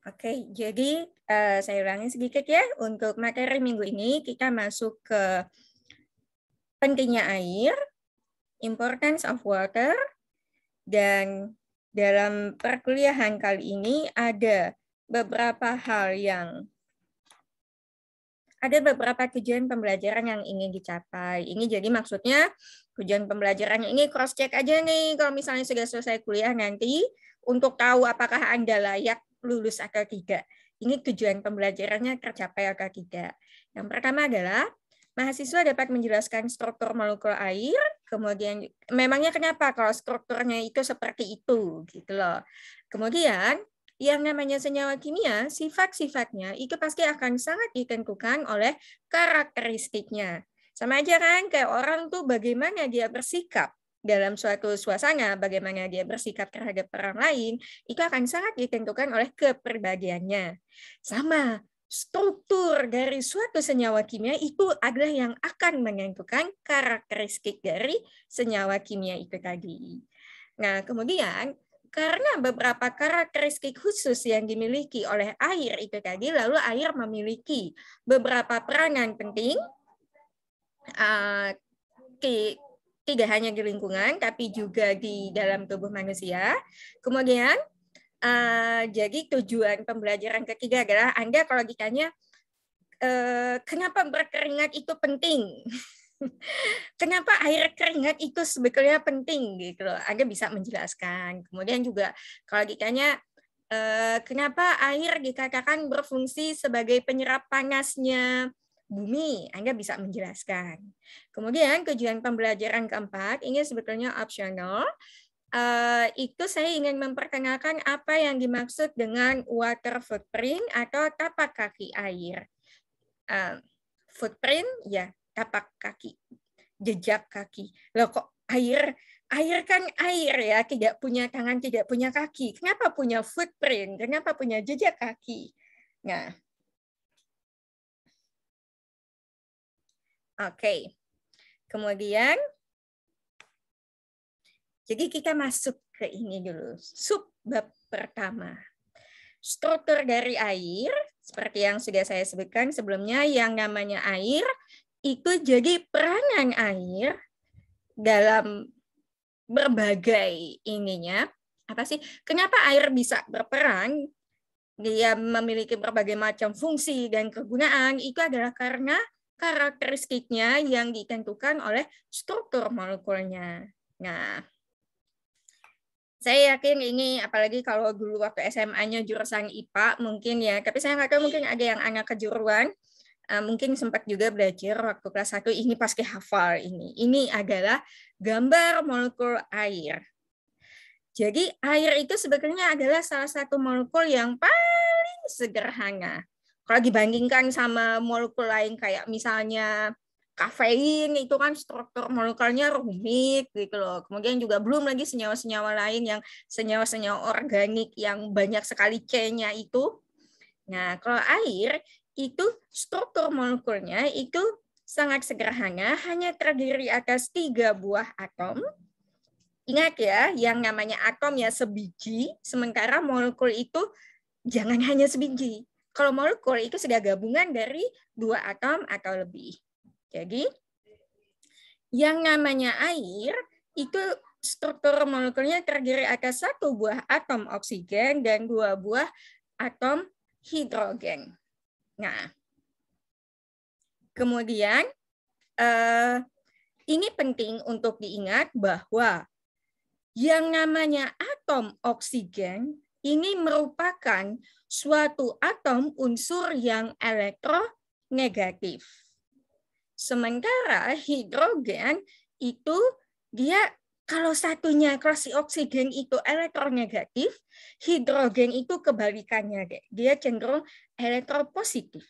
Oke, jadi saya ulangi sedikit ya. Untuk materi minggu ini kita masuk ke pentingnya air, importance of water, dan dalam perkuliahan kali ini ada beberapa tujuan pembelajaran yang ingin dicapai. Ini jadi maksudnya tujuan pembelajaran ini cross check aja nih kalau misalnya sudah selesai kuliah nanti untuk tahu apakah Anda layak lulus atau tidak. Ini tujuan pembelajarannya tercapai atau tidak. Yang pertama adalah mahasiswa dapat menjelaskan struktur molekul air, kemudian memangnya kenapa kalau strukturnya itu seperti itu gitu loh. Kemudian yang namanya senyawa kimia, sifat-sifatnya itu pasti akan sangat ditentukan oleh karakteristiknya. Sama aja kan, kayak orang tuh bagaimana dia bersikap dalam suatu suasana, bagaimana dia bersikap terhadap orang lain, itu akan sangat ditentukan oleh kepribadiannya. Sama, struktur dari suatu senyawa kimia itu adalah yang akan menentukan karakteristik dari senyawa kimia itu tadi. Nah, kemudian karena beberapa karakteristik khusus yang dimiliki oleh air itu tadi, lalu air memiliki beberapa peranan penting, tidak hanya di lingkungan, tapi juga di dalam tubuh manusia. Kemudian, jadi tujuan pembelajaran ketiga adalah Anda kalau ditanya, kenapa berkeringat itu penting? Kenapa air keringat itu sebetulnya penting gitu loh. Anda bisa menjelaskan. Kemudian juga kalau ditanya kenapa air dikatakan berfungsi sebagai penyerap panasnya bumi, Anda bisa menjelaskan. Kemudian tujuan pembelajaran keempat ini sebetulnya optional. Itu saya ingin memperkenalkan apa yang dimaksud dengan water footprint atau tapak kaki air. Footprint ya, tapak kaki, jejak kaki. Loh kok air kan air ya, tidak punya tangan, tidak punya kaki. Kenapa punya footprint? Kenapa punya jejak kaki? Nah, oke. Kemudian, jadi kita masuk ke ini dulu. Subbab pertama. Struktur dari air, seperti yang sudah saya sebutkan sebelumnya, yang namanya air, itu jadi peranan air dalam berbagai ininya. Apa sih? Kenapa air bisa berperan? Dia memiliki berbagai macam fungsi dan kegunaan. Itu adalah karena karakteristiknya yang ditentukan oleh struktur molekulnya. Nah, saya yakin ini, apalagi kalau dulu waktu SMA-nya jurusan IPA, mungkin ya, tapi saya nggak tahu mungkin ada yang anak kejuruan, mungkin sempat juga belajar waktu kelas 1, ini pasti hafal ini. Ini adalah gambar molekul air. Jadi air itu sebetulnya adalah salah satu molekul yang paling sederhana. Kalau dibandingkan sama molekul lain kayak misalnya kafein, itu kan struktur molekulnya rumit gitu loh. Kemudian juga belum lagi senyawa-senyawa lain yang senyawa-senyawa organik yang banyak sekali C-nya itu. Nah, kalau air itu struktur molekulnya itu sangat sederhana, hanya terdiri atas 3 buah atom. Ingat ya, yang namanya atom ya sebiji, sementara molekul itu jangan hanya sebiji. Kalau molekul itu sudah gabungan dari 2 atom atau lebih. Jadi, yang namanya air itu struktur molekulnya terdiri atas 1 buah atom oksigen dan 2 buah atom hidrogen. Nah, kemudian ini penting untuk diingat bahwa yang namanya atom oksigen ini merupakan suatu atom unsur yang elektronegatif. Sementara hidrogen itu dia kalau si oksigen itu elektronegatif, hidrogen itu kebalikannya, dia cenderung elektropositif.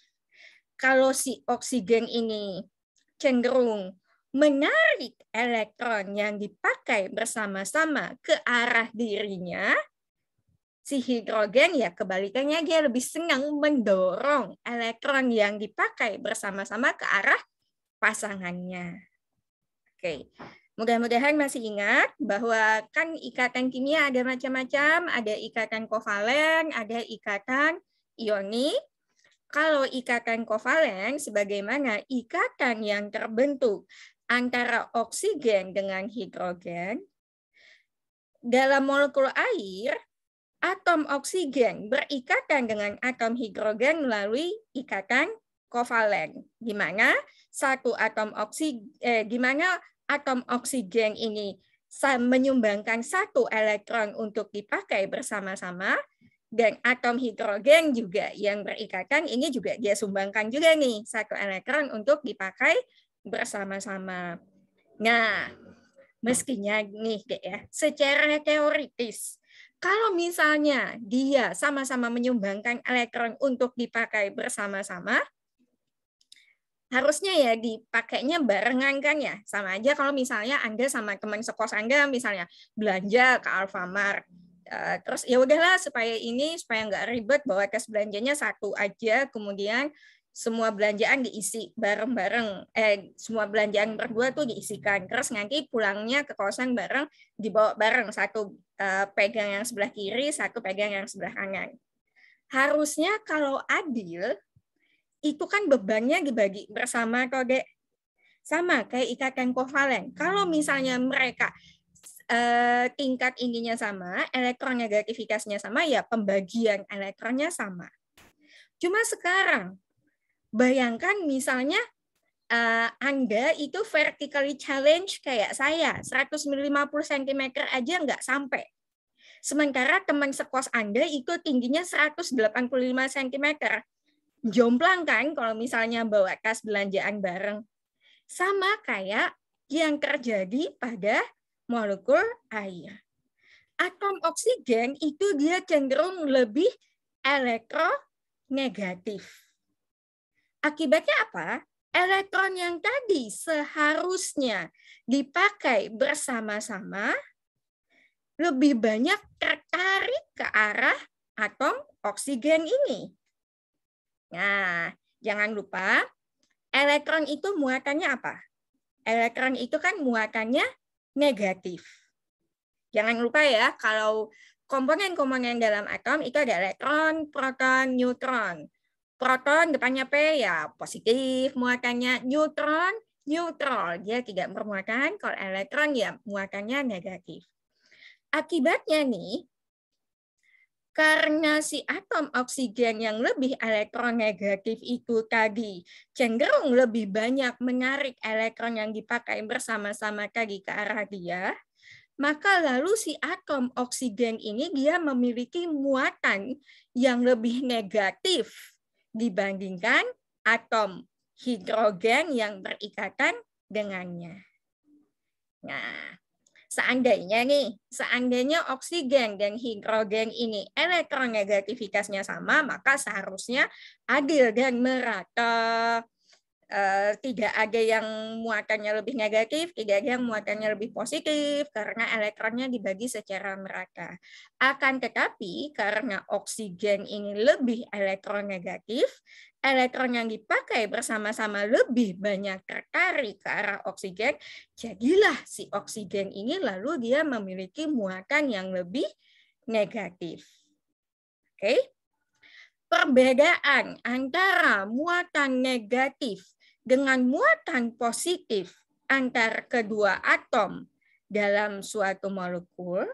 Kalau si oksigen ini cenderung menarik elektron yang dipakai bersama-sama ke arah dirinya, si hidrogen ya kebalikannya dia lebih senang mendorong elektron yang dipakai bersama-sama ke arah pasangannya. Oke. Mudah-mudahan masih ingat bahwa kan ikatan kimia ada macam-macam, ada ikatan kovalen, ada ikatan ionik. Kalau ikatan kovalen sebagaimana ikatan yang terbentuk antara oksigen dengan hidrogen, dalam molekul air, atom oksigen berikatan dengan atom hidrogen melalui ikatan kovalen, di mana atom oksigen ini menyumbangkan satu elektron untuk dipakai bersama-sama, dan atom hidrogen juga yang berikatan ini juga dia sumbangkan juga nih satu elektron untuk dipakai bersama-sama. Nah, mestinya nih ya, secara teoritis, kalau misalnya dia sama-sama menyumbangkan elektron untuk dipakai bersama-sama, harusnya ya dipakainya barengan kan ya. Sama aja kalau misalnya Anda sama teman sekos Anda misalnya belanja ke Alfamart. Terus ya udahlah supaya nggak ribet bawa tes belanjanya satu aja, kemudian semua belanjaan diisi bareng-bareng. Semua belanjaan berdua tuh diisikan. Terus nanti pulangnya ke kosan bareng, dibawa bareng. Satu pegang yang sebelah kiri, satu pegang yang sebelah kanan. Harusnya kalau adil, itu kan bebannya dibagi bersama kok, Dek. Sama kayak ikatan kovalen. Kalau misalnya mereka tingkat ininya sama, elektron negativitasnya sama, ya pembagian elektronnya sama. Cuma sekarang, bayangkan misalnya Anda itu vertically challenge kayak saya, 150 cm aja nggak sampai. Sementara teman sekos Anda itu tingginya 185 cm. Jomplang kan kalau misalnya bawa tas belanjaan bareng. Sama kayak yang terjadi pada molekul air. Atom oksigen itu dia cenderung lebih elektronegatif. Akibatnya apa? Elektron yang tadi seharusnya dipakai bersama-sama lebih banyak tertarik ke arah atom oksigen ini. Nah, jangan lupa elektron itu muatannya apa? Elektron itu kan muatannya negatif. Jangan lupa ya, kalau komponen-komponen dalam atom itu ada elektron, proton, neutron. Proton depannya P ya positif muatannya, neutron, neutral. Dia tidak bermuatan, kalau elektron ya muatannya negatif. Akibatnya nih, karena si atom oksigen yang lebih elektronegatif itu tadi cenderung lebih banyak menarik elektron yang dipakai bersama-sama tadi ke arah dia, maka lalu si atom oksigen ini dia memiliki muatan yang lebih negatif dibandingkan atom hidrogen yang berikatan dengannya. Nah, seandainya oksigen dan hidrogen ini elektronegativitasnya sama, maka seharusnya adil dan merata. Tidak ada yang muatannya lebih negatif, tidak ada yang muatannya lebih positif, karena elektronnya dibagi secara merata. Akan tetapi, karena oksigen ini lebih elektronegatif, elektron yang dipakai bersama-sama lebih banyak tertarik ke arah oksigen, jadilah si oksigen ini lalu dia memiliki muatan yang lebih negatif. Oke? Perbedaan antara muatan negatif dengan muatan positif antar kedua atom dalam suatu molekul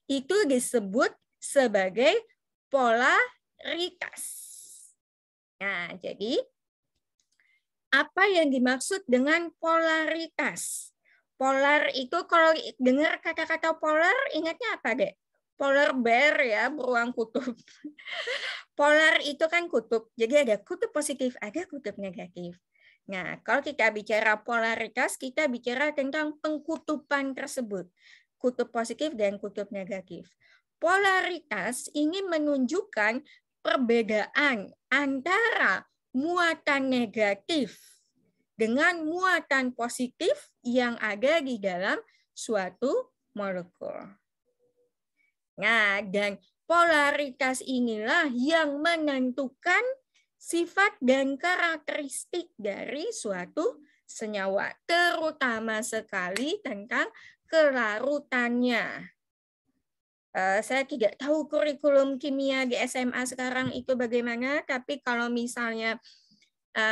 itu disebut sebagai polaritas. Nah, jadi apa yang dimaksud dengan polaritas? Polar itu kalau dengar kata-kata polar ingatnya apa, Dek? Polar bear ya, beruang kutub. Polar itu kan kutub, jadi ada kutub positif, ada kutub negatif. Nah, kalau kita bicara polaritas, kita bicara tentang pengkutuban tersebut. Kutub positif dan kutub negatif. Polaritas ini menunjukkan perbedaan antara muatan negatif dengan muatan positif yang ada di dalam suatu molekul. Nah, dan polaritas inilah yang menentukan sifat dan karakteristik dari suatu senyawa, terutama sekali tentang kelarutannya. Saya tidak tahu kurikulum kimia di SMA sekarang itu bagaimana, tapi kalau misalnya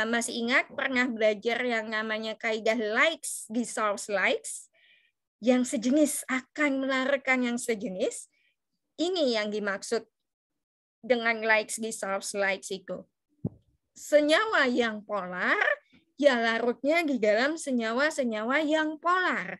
masih ingat pernah belajar yang namanya kaidah likes dissolves likes, yang sejenis akan melarutkan yang sejenis. Ini yang dimaksud dengan likes dissolves likes itu. Senyawa yang polar, ya larutnya di dalam senyawa-senyawa yang polar.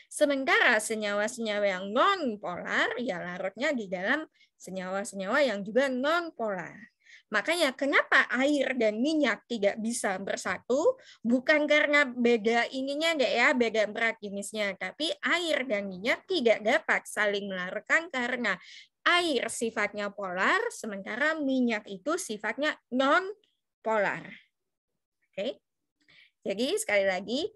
Sementara senyawa-senyawa yang non-polar, ya larutnya di dalam senyawa-senyawa yang juga non-polar. Makanya kenapa air dan minyak tidak bisa bersatu, bukan karena beda ininya deh ya, beda berat jenisnya, tapi air dan minyak tidak dapat saling melarutkan karena air sifatnya polar, sementara minyak itu sifatnya non-polar. Oke. Jadi sekali lagi,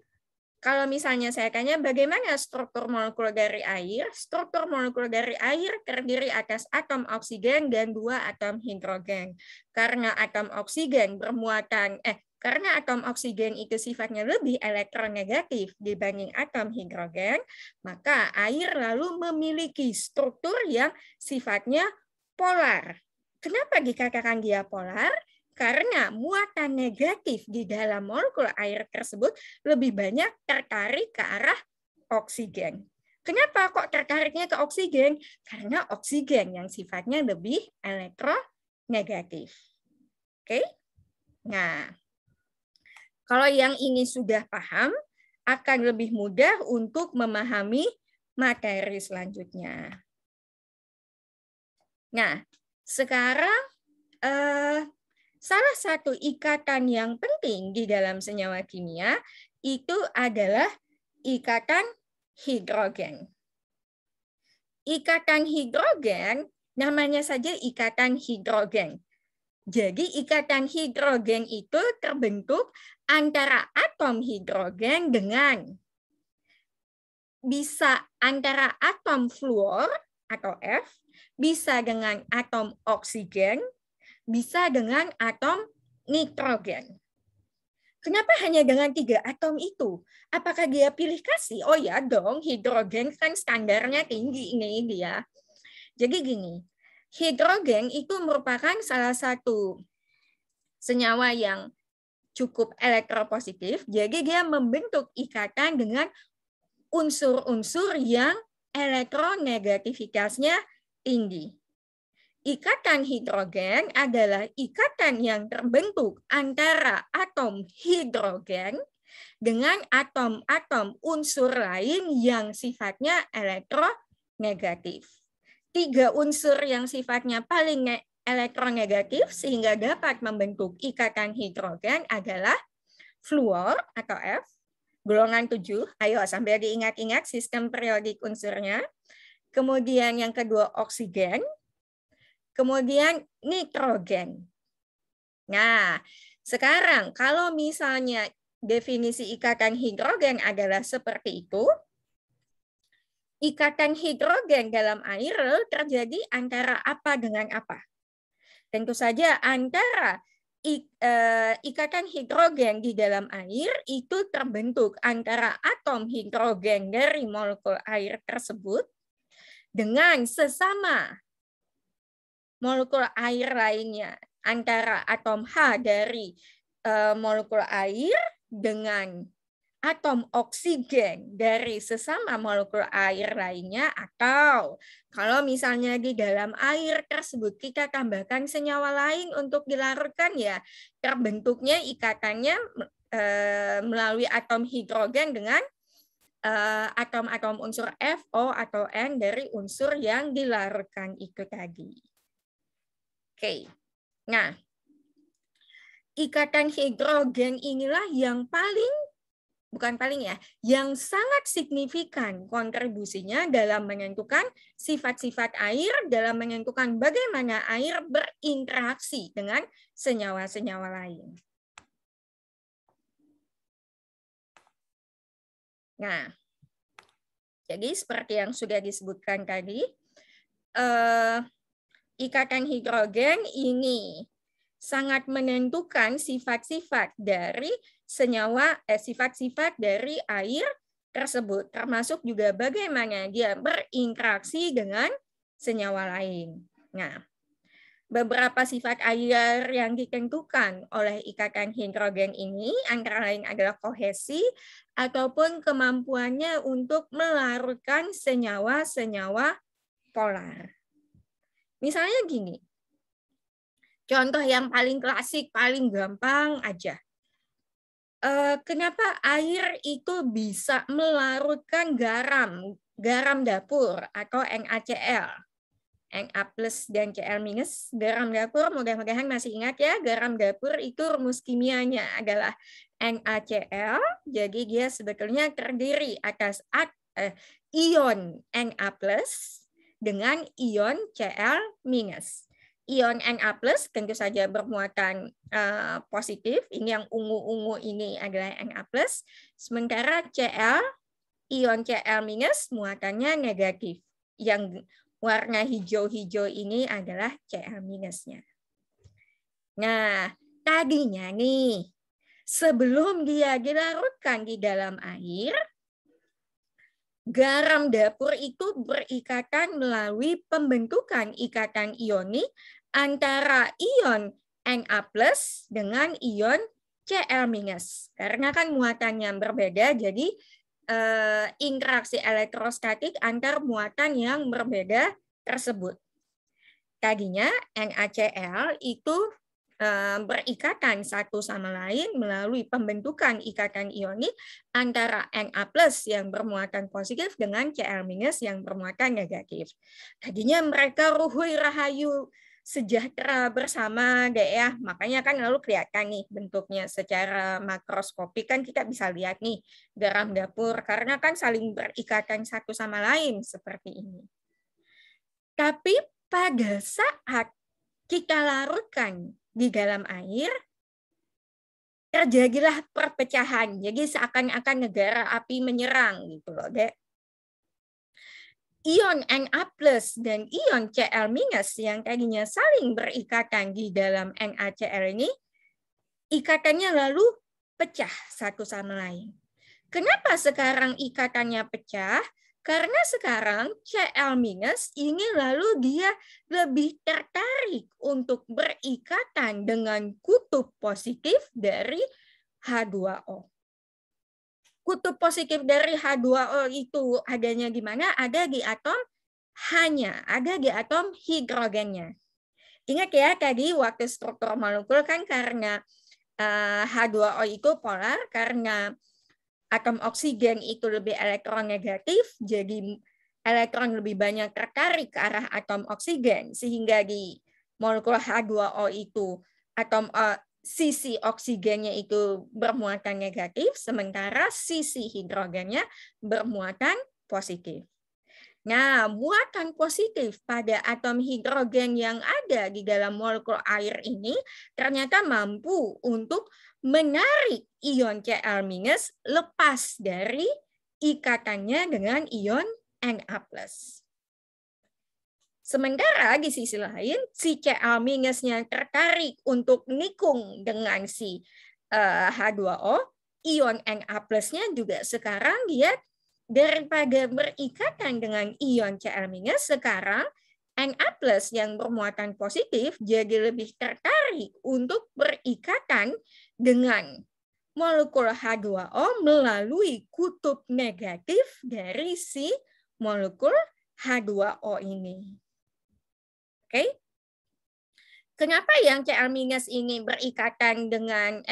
kalau misalnya saya tanya bagaimana struktur molekul dari air, struktur molekul dari air terdiri atas atom oksigen dan 2 atom hidrogen. Karena atom oksigen karena atom oksigen itu sifatnya lebih elektronegatif dibanding atom hidrogen, maka air lalu memiliki struktur yang sifatnya polar. Kenapa dikatakan dia polar? Karena muatan negatif di dalam molekul air tersebut lebih banyak tertarik ke arah oksigen. Kenapa kok tertariknya ke oksigen? Karena oksigen yang sifatnya lebih elektronegatif. Oke? Nah, kalau yang ini sudah paham, akan lebih mudah untuk memahami materi selanjutnya. Nah, sekarang salah satu ikatan yang penting di dalam senyawa kimia itu adalah ikatan hidrogen. Ikatan hidrogen namanya saja ikatan hidrogen. Jadi ikatan hidrogen itu terbentuk antara atom hidrogen dengan bisa antara atom fluor atau F, bisa dengan atom oksigen, bisa dengan atom nitrogen. Kenapa hanya dengan 3 atom itu? Apakah dia pilih kasih? Oh ya dong, hidrogen kan standarnya tinggi ini dia. Jadi gini, hidrogen itu merupakan salah satu senyawa yang cukup elektropositif. Jadi dia membentuk ikatan dengan unsur-unsur yang elektronegativitasnya tinggi. Ikatan hidrogen adalah ikatan yang terbentuk antara atom hidrogen dengan atom-atom unsur lain yang sifatnya elektronegatif. 3 unsur yang sifatnya paling elektronegatif sehingga dapat membentuk ikatan hidrogen adalah fluor atau F, golongan 7. Ayo sambil diingat-ingat sistem periodik unsurnya. Kemudian yang kedua oksigen. Kemudian nitrogen. Nah, sekarang kalau misalnya definisi ikatan hidrogen adalah seperti itu, ikatan hidrogen dalam air terjadi antara apa dengan apa? Tentu saja antara ikatan hidrogen di dalam air itu terbentuk antara atom hidrogen dari molekul air tersebut dengan sesama molekul air lainnya, antara atom H dari molekul air dengan atom oksigen dari sesama molekul air lainnya, atau kalau misalnya di dalam air tersebut kita tambahkan senyawa lain untuk dilarutkan, ya terbentuknya ikatannya melalui atom hidrogen dengan atom-atom unsur F, O, atau N dari unsur yang dilarutkan itu tadi. Oke, nah ikatan hidrogen inilah yang yang sangat signifikan kontribusinya dalam menentukan sifat-sifat air, dalam menentukan bagaimana air berinteraksi dengan senyawa-senyawa lain. Nah, jadi seperti yang sudah disebutkan tadi, ikatan hidrogen ini sangat menentukan sifat-sifat dari sifat-sifat dari air tersebut, termasuk juga bagaimana dia berinteraksi dengan senyawa lain. Nah, beberapa sifat air yang ditentukan oleh ikatan hidrogen ini antara lain adalah kohesi ataupun kemampuannya untuk melarutkan senyawa-senyawa polar. Misalnya gini, contoh yang paling klasik, paling gampang aja. Kenapa air itu bisa melarutkan garam dapur atau NaCl, Na plus dan Cl minus, garam dapur, mudah-mudahan masih ingat ya, garam dapur itu rumus kimianya adalah NaCl, jadi dia sebetulnya terdiri atas ion Na plus dengan ion Cl minus. Ion Na plus tentu saja bermuatan positif, ini yang ungu-ungu ini adalah Na plus, sementara ion Cl minus muatannya negatif. Yang warna hijau-hijau ini adalah Cl minusnya. Nah, tadinya nih, sebelum dia dilarutkan di dalam air, garam dapur itu berikatan melalui pembentukan ikatan ionik antara ion Na plus dengan ion Cl minus. Karena kan muatannya berbeda, jadi interaksi elektrostatik antar muatan yang berbeda tersebut. Tadinya NaCl itu berikatan satu sama lain melalui pembentukan ikatan ionik antara Na plus yang bermuatan positif dengan Cl minus yang bermuatan negatif. Tadinya mereka ruhui rahayu sejahtera bersama deh ya, makanya kan lalu kelihatan nih bentuknya secara makroskopik kan kita bisa lihat nih garam dapur karena kan saling berikatan satu sama lain seperti ini. Tapi pada saat kita larutkan di dalam air, terjadilah perpecahan. Jadi seakan-akan negara api menyerang gitu loh, Dek. Ion Na plus dan ion Cl minus yang tadinya saling berikatan di dalam NaCl ini, ikatannya lalu pecah satu sama lain. Kenapa sekarang ikatannya pecah? Karena sekarang Cl minus ini lalu dia lebih tertarik untuk berikatan dengan kutub positif dari H2O. Kutub positif dari H2O itu adanya di mana? Ada di atom H-nya, ada di atom hidrogennya. Ingat ya tadi waktu struktur molekul kan karena H2O itu polar, karena atom oksigen itu lebih elektronegatif, jadi elektron lebih banyak tertarik ke arah atom oksigen, sehingga di molekul H2O itu atom sisi oksigennya itu bermuatan negatif, sementara sisi hidrogennya bermuatan positif. Nah, muatan positif pada atom hidrogen yang ada di dalam molekul air ini ternyata mampu untuk menarik ion Cl minus lepas dari ikatannya dengan ion Na plus. Sementara di sisi lain, si Cl minusnya tertarik untuk nikung dengan si H2O, ion Na plusnya juga sekarang dia daripada berikatan dengan ion Cl minus, sekarang Na plus yang bermuatan positif jadi lebih tertarik untuk berikatan dengan molekul H2O melalui kutub negatif dari si molekul H2O ini. Oke? Kenapa yang Cl minus ini berikatan dengan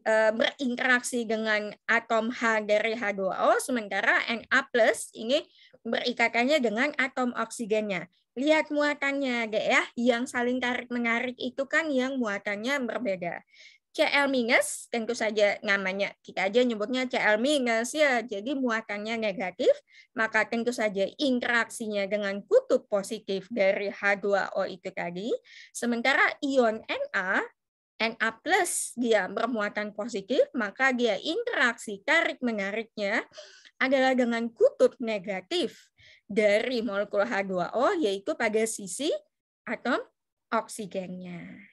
berinteraksi dengan atom H dari H2O, sementara Na plus ini berikatannya dengan atom oksigennya. Lihat muatannya deh ya, yang saling tarik-menarik itu kan yang muatannya berbeda. Cl minus tentu saja namanya, kita aja nyebutnya Cl minus ya, jadi muatannya negatif, maka tentu saja interaksinya dengan kutub positif dari H2O itu tadi, sementara ion Na plus dia bermuatan positif, maka dia interaksi tarik-menariknya adalah dengan kutub negatif dari molekul H2O, yaitu pada sisi atom oksigennya.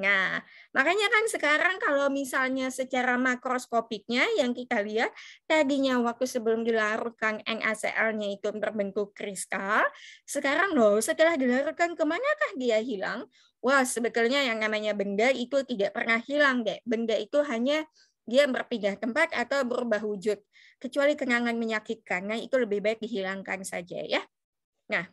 Nah, makanya kan sekarang kalau misalnya secara makroskopiknya yang kita lihat, tadinya waktu sebelum dilarutkan NaCl-nya itu berbentuk kristal, sekarang loh setelah dilarutkan kemanakah dia hilang? Wah, sebetulnya yang namanya benda itu tidak pernah hilang, deh. Benda itu hanya dia berpindah tempat atau berubah wujud. Kecuali kenangan menyakitkan, nah itu lebih baik dihilangkan saja ya. Nah,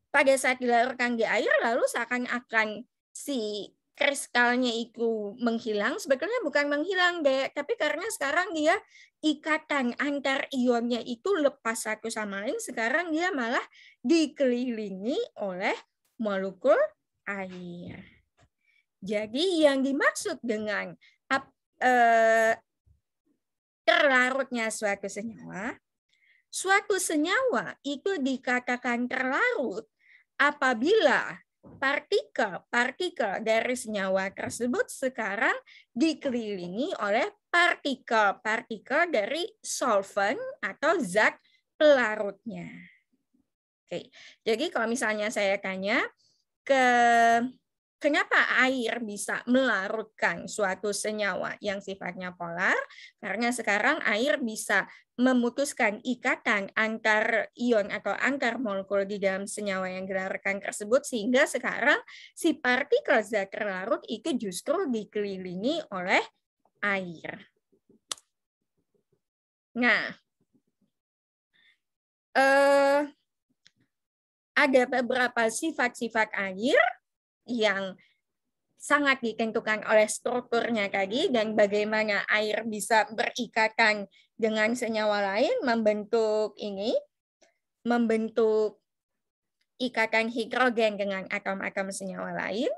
pada saat dilarutkan di air, lalu seakan-akan si kristalnya itu menghilang, sebetulnya bukan menghilang, Dek, tapi karena sekarang dia ikatan antar ionnya itu lepas satu sama lain, sekarang dia malah dikelilingi oleh molekul air. Jadi yang dimaksud dengan terlarutnya suatu senyawa itu dikatakan terlarut apabila partikel-partikel dari senyawa tersebut sekarang dikelilingi oleh partikel-partikel dari solvent atau zat pelarutnya. Oke, jadi kalau misalnya saya tanya kenapa air bisa melarutkan suatu senyawa yang sifatnya polar? Karena sekarang air bisa memutuskan ikatan antar ion atau antar molekul di dalam senyawa yang dilarutkan tersebut, sehingga sekarang si partikel zat terlarut itu justru dikelilingi oleh air. Nah, ada beberapa sifat-sifat air yang sangat ditentukan oleh strukturnya tadi dan bagaimana air bisa berikatan dengan senyawa lain membentuk ikatan hidrogen dengan atom-atom senyawa lain,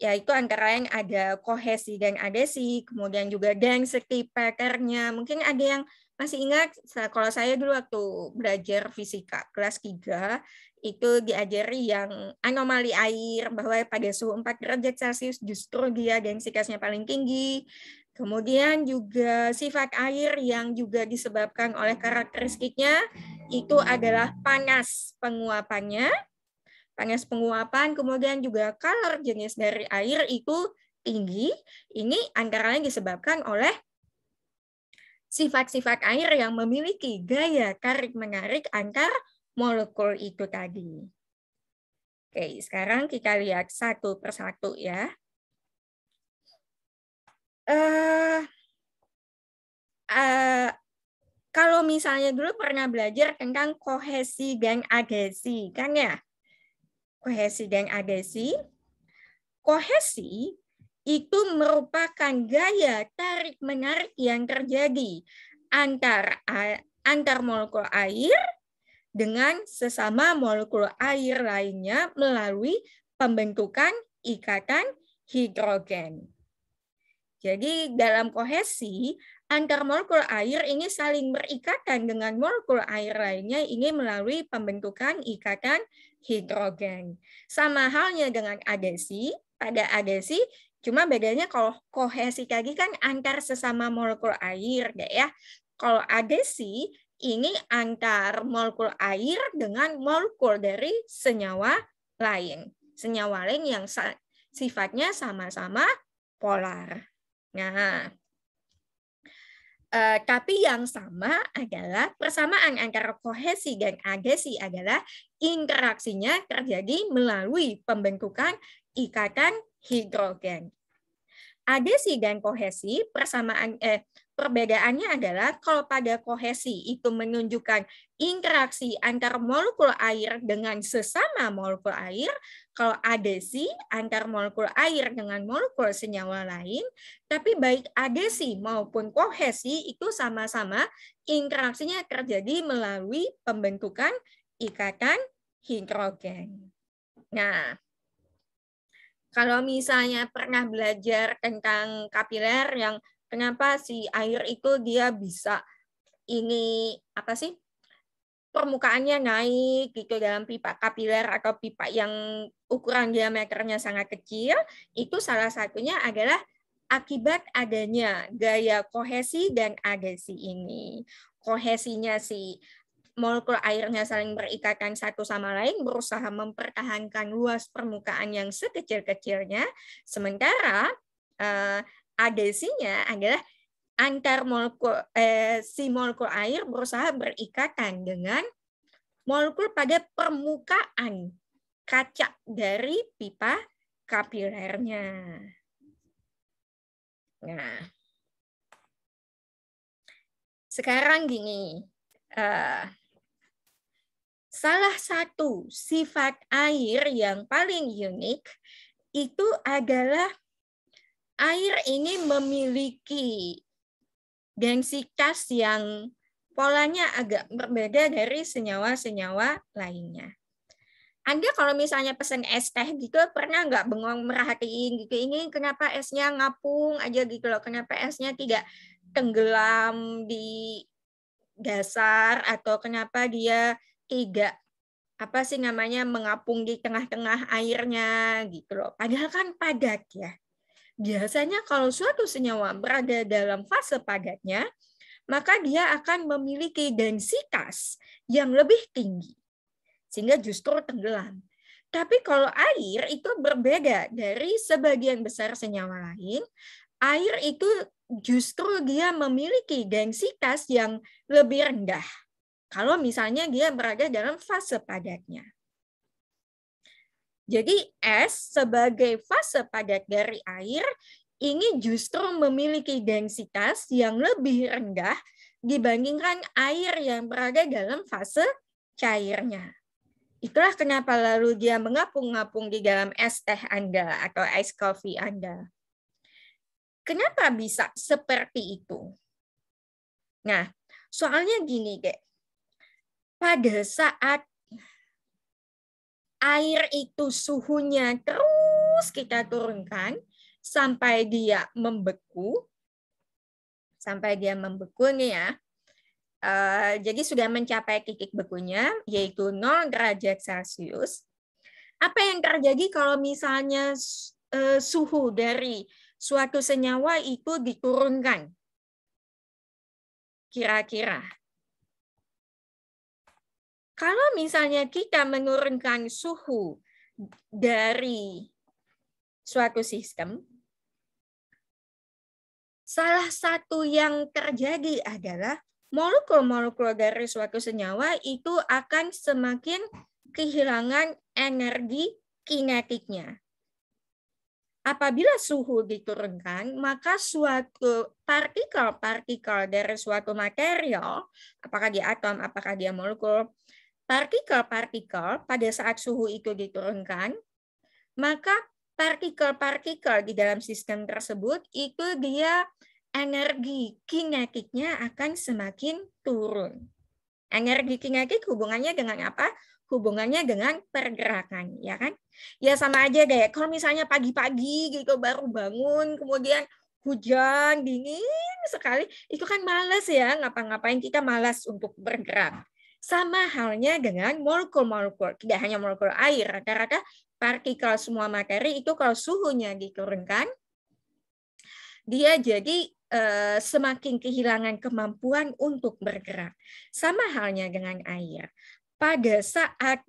yaitu antara lain ada kohesi dan adhesi, kemudian juga density pattern-nya. Mungkin ada yang masih ingat, kalau saya dulu waktu belajar fisika kelas 3, itu diajari yang anomali air, bahwa pada suhu 4 derajat Celcius justru dia densitasnya paling tinggi. Kemudian juga sifat air yang juga disebabkan oleh karakteristiknya, itu adalah panas penguapannya, kemudian juga kadar jenis dari air itu tinggi. Ini antara lain disebabkan oleh sifat-sifat air yang memiliki gaya tarik-menarik antar molekul itu tadi. Oke, sekarang kita lihat satu persatu ya. Kalau misalnya dulu pernah belajar tentang kohesi dan adhesi, kan ya? Kohesi dan adhesi. Kohesi itu merupakan gaya tarik-menarik yang terjadi antar molekul air dengan sesama molekul air lainnya melalui pembentukan ikatan hidrogen. Jadi dalam kohesi, antar molekul air ini saling berikatan dengan molekul air lainnya ini melalui pembentukan ikatan hidrogen. Sama halnya dengan adhesi, pada adhesi cuma bedanya kalau kohesi tadi kan antar sesama molekul air, ya. Kalau adhesi ini antar molekul air dengan molekul dari senyawa lain. Senyawa lain yang sifatnya sama-sama polar. Nah, tapi yang sama adalah persamaan antara kohesi dan adhesi adalah interaksinya terjadi melalui pembentukan ikatan hidrogen. Adhesi dan kohesi perbedaannya adalah kalau pada kohesi itu menunjukkan interaksi antar molekul air dengan sesama molekul air, kalau adhesi antar molekul air dengan molekul senyawa lain, tapi baik adhesi maupun kohesi itu sama-sama interaksinya terjadi melalui pembentukan ikatan hidrogen. Nah, kalau misalnya pernah belajar tentang kapiler yang kenapa si air itu dia bisa permukaannya naik gitu dalam pipa kapiler atau pipa yang ukuran diameternya sangat kecil, itu salah satunya adalah akibat adanya gaya kohesi dan adhesi ini. Kohesinya si molekul airnya saling berikatan satu sama lain, berusaha mempertahankan luas permukaan yang sekecil-kecilnya, sementara adesinya adalah antar molekul si molekul air berusaha berikatan dengan molekul pada permukaan kaca dari pipa kapilernya. Nah, sekarang gini, salah satu sifat air yang paling unik itu adalah air ini memiliki densitas yang polanya agak berbeda dari senyawa-senyawa lainnya. Anda kalau misalnya pesen es teh gitu, pernah nggak bengong merhatiin gitu, ini kenapa esnya ngapung aja gitu loh, kenapa esnya tidak tenggelam di dasar, atau kenapa dia tidak apa sih namanya mengapung di tengah-tengah airnya gitu loh. Padahal kan padat ya. Biasanya kalau suatu senyawa berada dalam fase padatnya, maka dia akan memiliki densitas yang lebih tinggi, sehingga justru tenggelam. Tapi kalau air itu berbeda dari sebagian besar senyawa lain, air itu justru dia memiliki densitas yang lebih rendah kalau misalnya dia berada dalam fase padatnya. Jadi es sebagai fase padat dari air ini justru memiliki densitas yang lebih rendah dibandingkan air yang berada dalam fase cairnya. Itulah kenapa lalu dia mengapung-ngapung di dalam es teh Anda atau es kopi Anda. Kenapa bisa seperti itu? Nah, soalnya gini, Dek. Pada saat air itu suhunya terus kita turunkan sampai dia membeku nih ya. Jadi sudah mencapai titik bekunya, yaitu 0 derajat Celcius. Apa yang terjadi kalau misalnya suhu dari suatu senyawa itu diturunkan? Kira-kira. Kalau misalnya kita menurunkan suhu dari suatu sistem, salah satu yang terjadi adalah molekul-molekul dari suatu senyawa itu akan semakin kehilangan energi kinetiknya. Apabila suhu diturunkan, maka suatu partikel-partikel dari suatu material, apakah dia atom, apakah dia molekul, partikel-partikel pada saat suhu itu diturunkan, maka partikel-partikel di dalam sistem tersebut itu dia energi kinetiknya akan semakin turun. Energi kinetik hubungannya dengan apa? Hubungannya dengan pergerakan, ya kan? Ya sama aja deh. Kalau misalnya pagi-pagi gitu baru bangun, kemudian hujan dingin sekali, itu kan malas ya, ngapa-ngapain kita malas untuk bergerak. Sama halnya dengan molekul-molekul, tidak hanya molekul air, rata-rata partikel semua materi itu kalau suhunya diturunkan, dia jadi semakin kehilangan kemampuan untuk bergerak. Sama halnya dengan air. Pada saat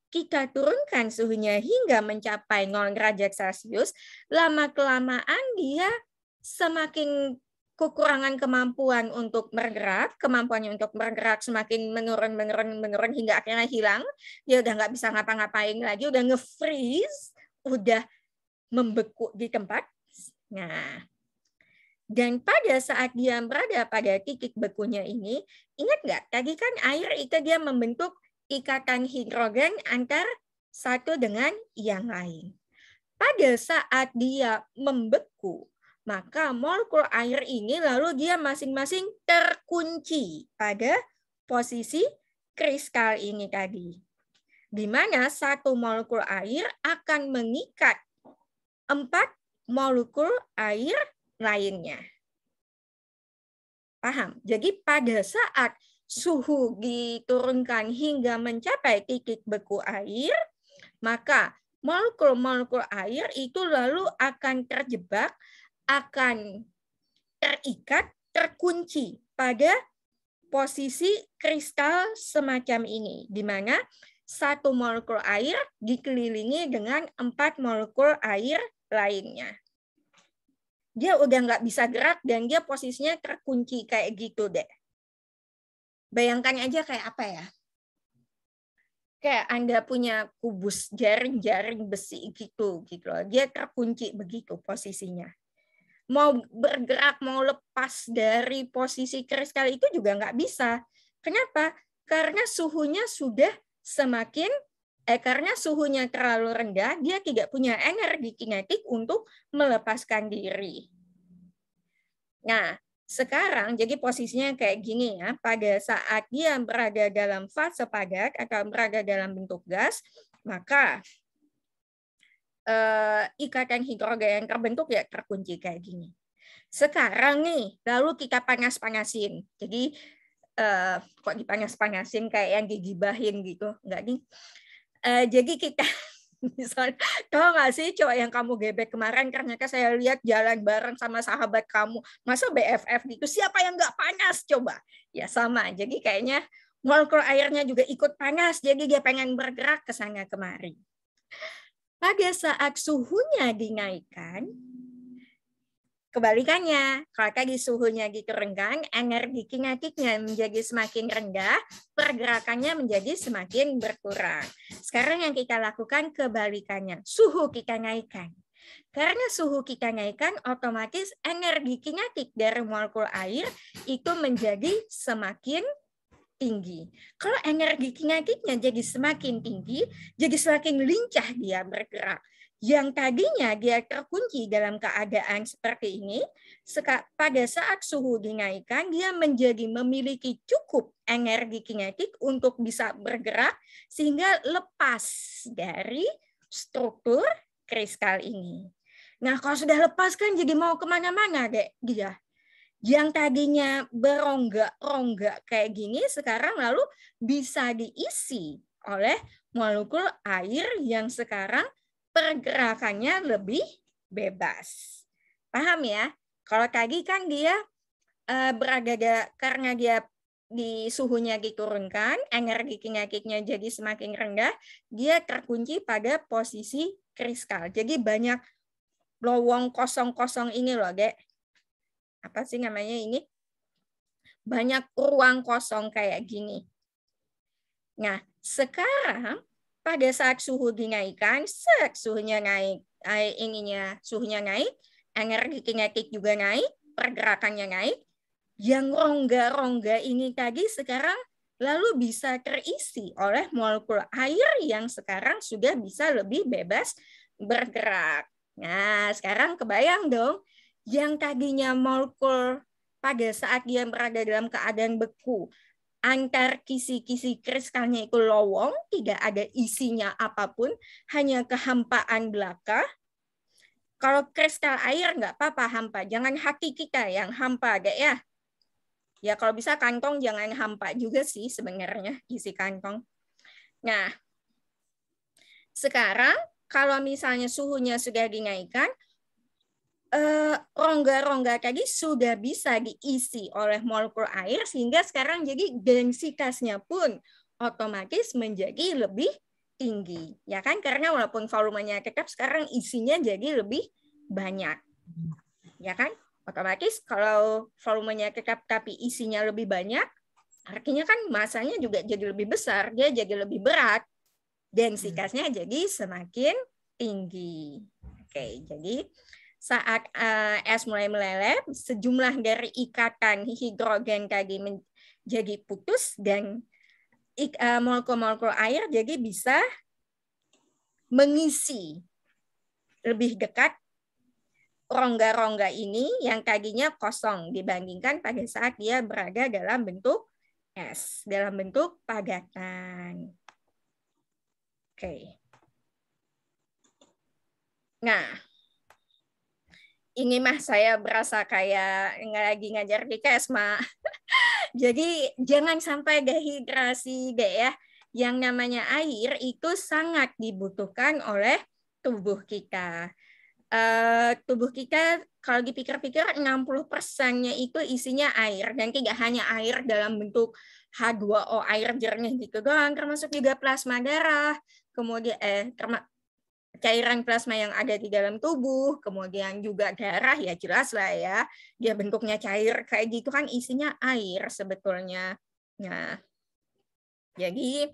kita turunkan suhunya hingga mencapai 0 derajat Celcius, lama-kelamaan dia semakin kekurangan kemampuan untuk bergerak, kemampuannya untuk bergerak semakin menurun hingga akhirnya hilang. Dia udah nggak bisa ngapa-ngapain lagi, udah nge-freeze, udah membeku di tempat. Nah, dan pada saat dia berada pada titik bekunya ini, ingat nggak? Tadi kan air itu dia membentuk ikatan hidrogen antar satu dengan yang lain. Pada saat dia membeku, maka molekul air ini lalu dia masing-masing terkunci pada posisi kristal ini tadi. Di mana satu molekul air akan mengikat 4 molekul air lainnya. Paham? Jadi pada saat suhu diturunkan hingga mencapai titik beku air, maka molekul-molekul air itu lalu akan terjebak, akan terikat, terkunci pada posisi kristal semacam ini, di mana satu molekul air dikelilingi dengan 4 molekul air lainnya. Dia udah nggak bisa gerak dan dia posisinya terkunci kayak gitu deh. Bayangkan aja kayak apa ya? Kayak Anda punya kubus jaring-jaring besi gitu loh. Dia terkunci begitu posisinya. Mau bergerak, mau lepas dari posisi kristal itu juga nggak bisa. Kenapa? Karena suhunya sudah karena suhunya terlalu rendah, dia tidak punya energi kinetik untuk melepaskan diri. Nah, sekarang jadi posisinya kayak gini ya, pada saat dia berada dalam fase padat atau berada dalam bentuk gas, maka ikatan hidrogen yang terbentuk ya terkunci kayak gini. Sekarang nih, lalu kita panas-panasin. Jadi kok dipanas-panasin kayak yang digibahin gitu, enggak nih? Jadi kita misalnya, tahu nggak sih cowok yang kamu gebek kemarin, ternyata saya lihat jalan bareng sama sahabat kamu, masa BFF gitu, siapa yang nggak panas coba? Ya sama, jadi kayaknya molekul airnya juga ikut panas, jadi dia pengen bergerak ke sana kemari. Pada saat suhunya dinaikkan, kebalikannya, kalau tadi suhunya diturunkan, energi kinetiknya menjadi semakin rendah, pergerakannya menjadi semakin berkurang. Sekarang yang kita lakukan kebalikannya, suhu kita naikkan. Karena suhu kita naikkan, otomatis energi kinetik dari molekul air itu menjadi semakin tinggi. Kalau energi kinetiknya jadi semakin tinggi, jadi semakin lincah dia bergerak. Yang tadinya dia terkunci dalam keadaan seperti ini, pada saat suhu dinaikkan, dia menjadi memiliki cukup energi kinetik untuk bisa bergerak sehingga lepas dari struktur kristal ini. Nah, kalau sudah lepas kan jadi mau kemana-mana deh dia. Yang tadinya berongga-rongga kayak gini, sekarang lalu bisa diisi oleh molekul air yang sekarang pergerakannya lebih bebas. Paham ya? Kalau tadi kan dia karena dia di suhunya diturunkan, energi kinetiknya jadi semakin rendah, dia terkunci pada posisi kristal. Jadi banyak lowong kosong-kosong ini loh, Dek. Apa sih namanya ini? Banyak ruang kosong kayak gini. Nah, sekarang pada saat suhu dinaikkan, suhunya naik, suhunya naik, energi kinetik juga naik, pergerakannya naik. Yang rongga-rongga ini tadi sekarang lalu bisa terisi oleh molekul air yang sekarang sudah bisa lebih bebas bergerak. Nah, sekarang kebayang dong, yang tadinya molekul pada saat dia berada dalam keadaan beku, antar kisi-kisi kristalnya itu lowong, tidak ada isinya apapun, hanya kehampaan belaka. Kalau kristal air nggak apa-apa hampa, jangan hati kita yang hampa deh ya. Ya kalau bisa kantong jangan hampa juga sih sebenarnya isi kantong. Nah, sekarang kalau misalnya suhunya sudah dinaikkan, rongga-rongga tadi sudah bisa diisi oleh molekul air sehingga sekarang jadi densitasnya pun otomatis menjadi lebih tinggi, ya kan? Karena walaupun volumenya tetap, sekarang isinya jadi lebih banyak, ya kan? Otomatis kalau volumenya tetap tapi isinya lebih banyak, artinya kan masanya juga jadi lebih besar, dia jadi lebih berat, densitasnya jadi semakin tinggi. Oke, jadi saat es mulai meleleh, sejumlah dari ikatan hidrogen tadi menjadi putus dan molekul-molekul air jadi bisa mengisi lebih dekat rongga-rongga ini yang tadinya kosong dibandingkan pada saat dia berada dalam bentuk es, dalam bentuk padatan. Oke. Nah, ini mah saya berasa kayak lagi ngajar di KESMA. Jadi jangan sampai dehidrasi deh ya. Yang namanya air itu sangat dibutuhkan oleh tubuh kita. tubuh kita kalau dipikir-pikir 60%-nya itu isinya air, dan tidak hanya air dalam bentuk H2O, air jernih gitu doang, termasuk juga plasma darah, kemudian cairan plasma yang ada di dalam tubuh, kemudian juga darah, ya jelas lah ya, dia bentuknya cair kayak gitu kan, isinya air sebetulnya. Nah, jadi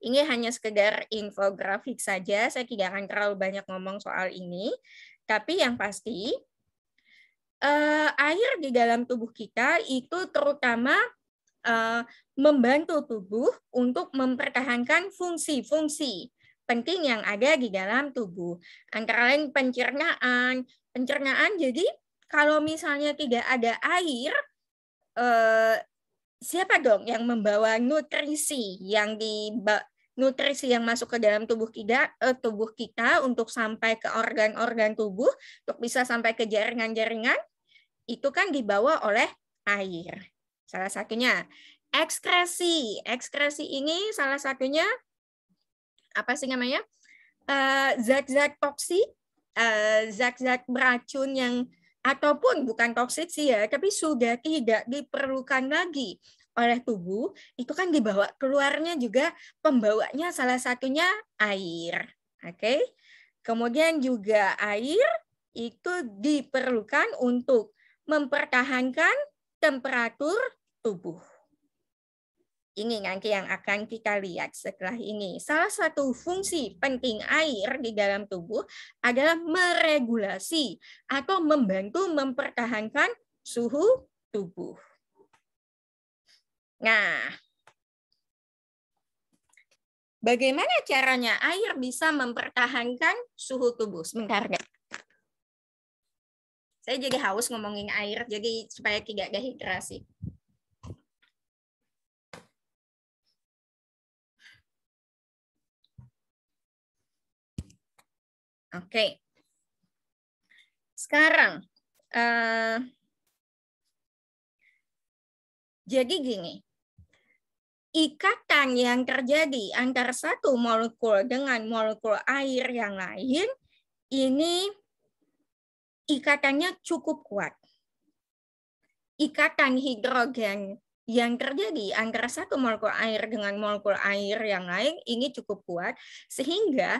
ini hanya sekedar infografik saja, saya tidak akan terlalu banyak ngomong soal ini, tapi yang pasti air di dalam tubuh kita itu terutama membantu tubuh untuk mempertahankan fungsi-fungsi penting yang ada di dalam tubuh. Antara lain pencernaan. Pencernaan, jadi kalau misalnya tidak ada air, siapa dong yang membawa nutrisi yang masuk ke dalam tubuh kita untuk sampai ke organ-organ tubuh, untuk bisa sampai ke jaringan-jaringan, itu kan dibawa oleh air. Salah satunya ekskresi. Ekskresi ini salah satunya apa sih namanya? Zat-zat toksik, zat-zat beracun yang ataupun bukan toksik sih ya, tapi sudah tidak diperlukan lagi oleh tubuh, itu kan dibawa keluarnya juga, pembawanya salah satunya air. Oke. Kemudian juga air itu diperlukan untuk mempertahankan temperatur tubuh. Ini nanti yang akan kita lihat setelah ini. Salah satu fungsi penting air di dalam tubuh adalah meregulasi atau membantu mempertahankan suhu tubuh. Nah, bagaimana caranya air bisa mempertahankan suhu tubuh? Sebentar, guys. Saya jadi haus ngomongin air, jadi supaya tidak dehidrasi. Oke. Sekarang, jadi gini, ikatan yang terjadi antara satu molekul dengan molekul air yang lain, ini ikatannya cukup kuat. Ikatan hidrogen yang terjadi antara satu molekul air dengan molekul air yang lain, ini cukup kuat, sehingga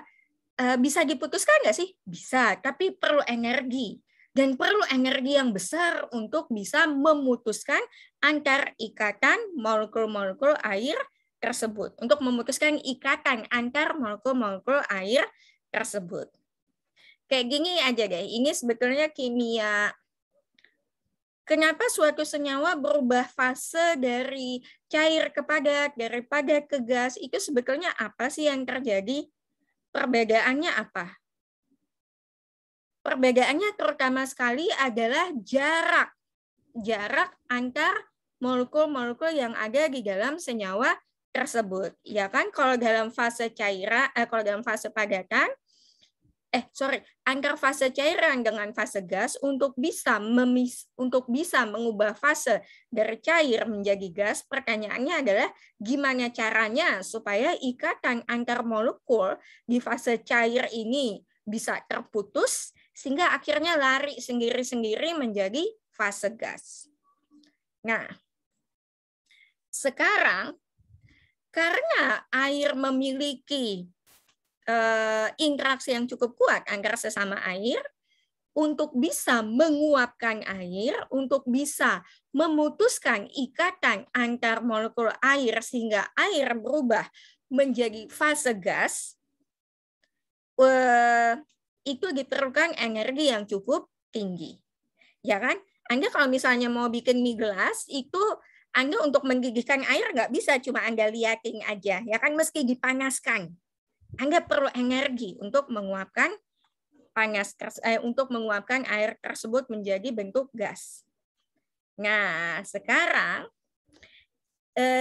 bisa diputuskan nggak sih? Bisa, tapi perlu energi. Dan perlu energi yang besar untuk bisa memutuskan antar ikatan molekul-molekul air tersebut. Untuk memutuskan ikatan antar molekul-molekul air tersebut. Kayak gini aja deh, ini sebetulnya kimia. Kenapa suatu senyawa berubah fase dari cair ke padat, dari padat ke gas, itu sebetulnya apa sih yang terjadi? Perbedaannya apa? Perbedaannya terutama sekali adalah jarak. Jarak antar molekul-molekul yang ada di dalam senyawa tersebut. Ya kan, kalau dalam fase cairan, kalau dalam fase padatan, antar fase cairan dengan fase gas untuk bisa mengubah fase dari cair menjadi gas, pertanyaannya adalah gimana caranya supaya ikatan antar molekul di fase cair ini bisa terputus sehingga akhirnya lari sendiri-sendiri menjadi fase gas. Nah, sekarang karena air memiliki interaksi yang cukup kuat antara sesama air, untuk bisa menguapkan air, untuk bisa memutuskan ikatan antar molekul air sehingga air berubah menjadi fase gas, itu diperlukan energi yang cukup tinggi. Ya kan? Anda kalau misalnya mau bikin mie gelas, itu Anda untuk mendidihkan air nggak bisa cuma Anda liatin aja, ya kan, mesti dipanaskan. Anda perlu energi untuk menguapkan air tersebut menjadi bentuk gas. Nah, sekarang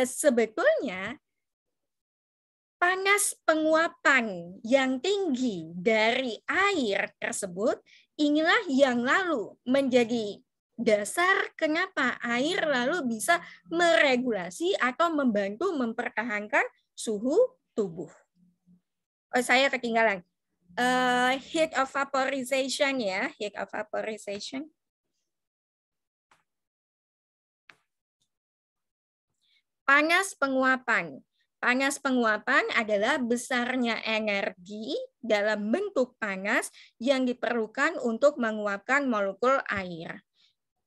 sebetulnya panas penguapan yang tinggi dari air tersebut inilah yang lalu menjadi dasar kenapa air lalu bisa meregulasi atau membantu mempertahankan suhu tubuh. Saya ketinggalan. Heat of vaporization ya, heat of vaporization. Panas penguapan. Panas penguapan adalah besarnya energi dalam bentuk panas yang diperlukan untuk menguapkan molekul air.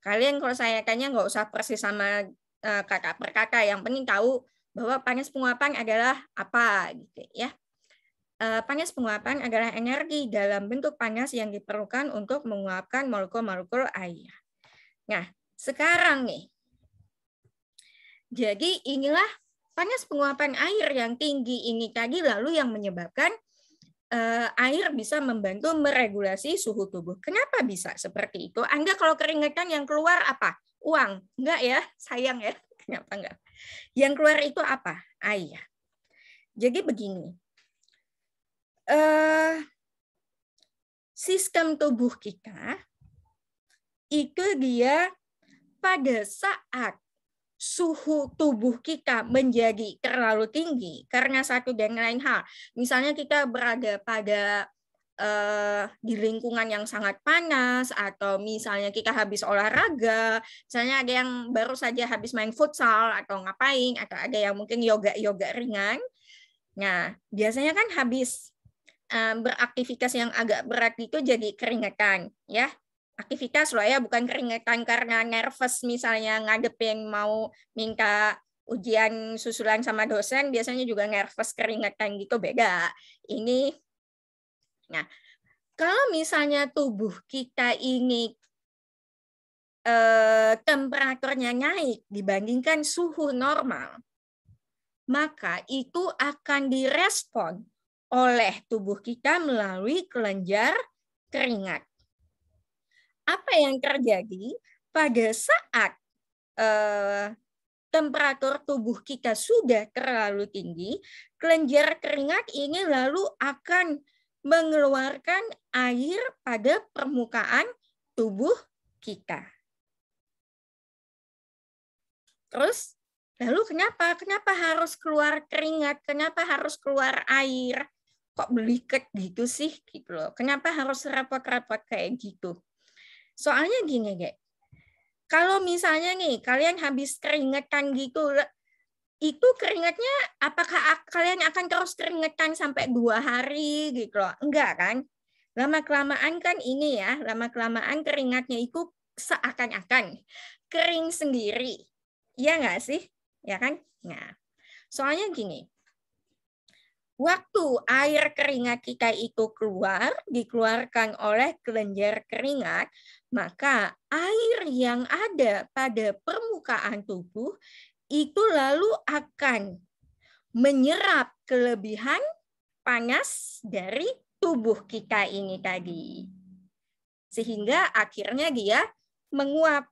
Kalian kalau saya tanya nggak usah persis sama kata per kata, yang penting tahu bahwa panas penguapan adalah apa gitu ya. Panas penguapan adalah energi dalam bentuk panas yang diperlukan untuk menguapkan molekul-molekul air. Nah, sekarang nih, jadi inilah panas penguapan air yang tinggi ini tadi lalu yang menyebabkan air bisa membantu meregulasi suhu tubuh. Kenapa bisa seperti itu? Anda kalau keringetan yang keluar apa? Uang? Enggak ya, sayang ya. Kenapa enggak? Yang keluar itu apa? Air. Jadi begini, sistem tubuh kita itu dia pada saat suhu tubuh kita menjadi terlalu tinggi karena satu dan lain hal. Misalnya kita berada pada di lingkungan yang sangat panas, atau misalnya kita habis olahraga, misalnya ada yang baru saja habis main futsal atau ngapain, atau ada yang mungkin yoga ringan. Nah, biasanya kan habis beraktivitas yang agak berat itu jadi keringetan, ya. Aktivitas loh ya, bukan keringetan karena nervous misalnya ngadepin mau minta ujian susulan sama dosen, biasanya juga nervous keringetan gitu, beda. Ini, nah, kalau misalnya tubuh kita ini temperaturnya naik dibandingkan suhu normal, maka itu akan direspon oleh tubuh kita melalui kelenjar keringat. Apa yang terjadi pada saat temperatur tubuh kita sudah terlalu tinggi, kelenjar keringat ini lalu akan mengeluarkan air pada permukaan tubuh kita. Terus, lalu kenapa? Kenapa harus keluar keringat? Kenapa harus keluar air? Kok beliket gitu sih? Gitu loh. Kenapa harus repot-repot kayak gitu? Soalnya gini, Gek. Kalau misalnya nih, kalian habis keringetan gitu, itu keringatnya apakah kalian akan terus keringetan sampai 2 hari gitu loh? Enggak kan? Lama-kelamaan kan ini ya, lama-kelamaan keringatnya itu seakan-akan kering sendiri. Iya nggak sih? Ya kan? Nah, soalnya gini, waktu air keringat kita itu keluar, dikeluarkan oleh kelenjar keringat, maka air yang ada pada permukaan tubuh itu lalu akan menyerap kelebihan panas dari tubuh kita ini tadi. Sehingga akhirnya dia menguap.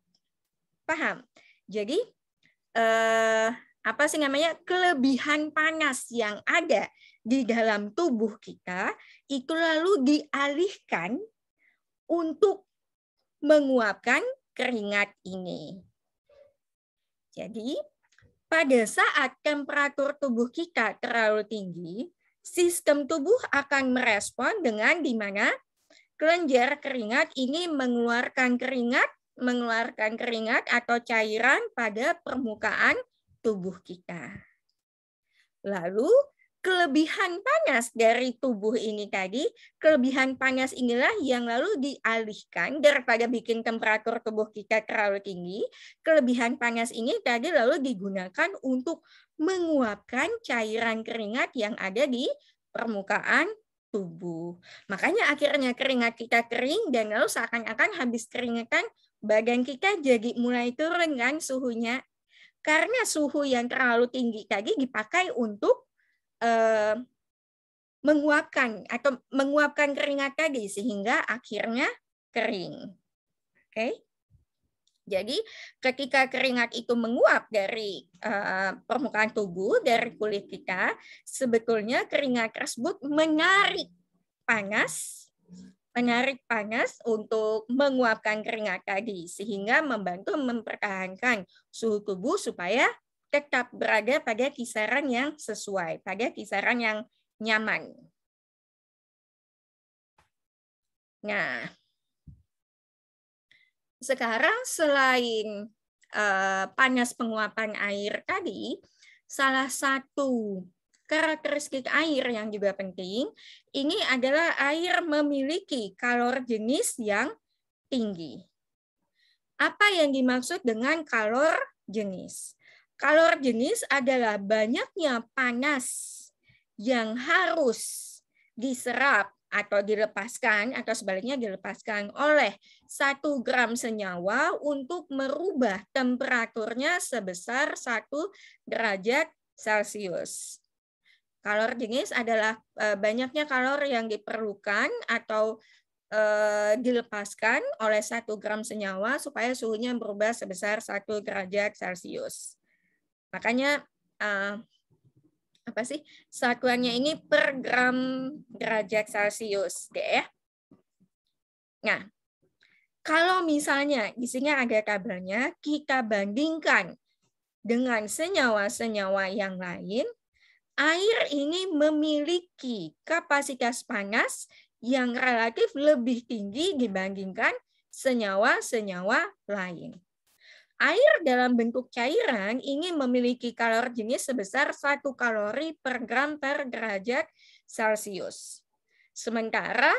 Paham? Jadi apa sih namanya, kelebihan panas yang ada di dalam tubuh kita itu lalu dialihkan untuk menguapkan keringat ini. Jadi pada saat temperatur tubuh kita terlalu tinggi, sistem tubuh akan merespon dengan di mana kelenjar keringat ini mengeluarkan keringat atau cairan pada permukaan tubuh kita. Lalu kelebihan panas dari tubuh ini tadi, kelebihan panas inilah yang lalu dialihkan daripada bikin temperatur tubuh kita terlalu tinggi, kelebihan panas ini tadi lalu digunakan untuk menguapkan cairan keringat yang ada di permukaan tubuh. Makanya akhirnya keringat kita kering dan lalu seakan-akan habis keringatan badan kita jadi mulai turun kan suhunya. Karena suhu yang terlalu tinggi tadi dipakai untuk menguapkan keringat tadi sehingga akhirnya kering. Oke. Jadi ketika keringat itu menguap dari permukaan tubuh, dari kulit kita, sebetulnya keringat tersebut menarik panas untuk menguapkan keringat tadi sehingga membantu mempertahankan suhu tubuh supaya tetap berada pada kisaran yang sesuai, pada kisaran yang nyaman. Nah, sekarang selain panas penguapan air tadi, salah satu karakteristik air yang juga penting, ini adalah air memiliki kalor jenis yang tinggi. Apa yang dimaksud dengan kalor jenis? Kalor jenis adalah banyaknya panas yang harus diserap atau dilepaskan, atau sebaliknya dilepaskan oleh 1 gram senyawa untuk merubah temperaturnya sebesar 1 derajat Celcius. Kalor jenis adalah banyaknya kalor yang diperlukan atau dilepaskan oleh 1 gram senyawa supaya suhunya berubah sebesar 1 derajat Celcius. Makanya apa sih satuannya ini per gram derajat Celcius, deh ya. Nah, kalau misalnya di sini ada tabelnya, kita bandingkan dengan senyawa-senyawa yang lain, air ini memiliki kapasitas panas yang relatif lebih tinggi dibandingkan senyawa-senyawa lain. Air dalam bentuk cairan ini memiliki kalor jenis sebesar 1 kalori per gram per derajat Celcius. Sementara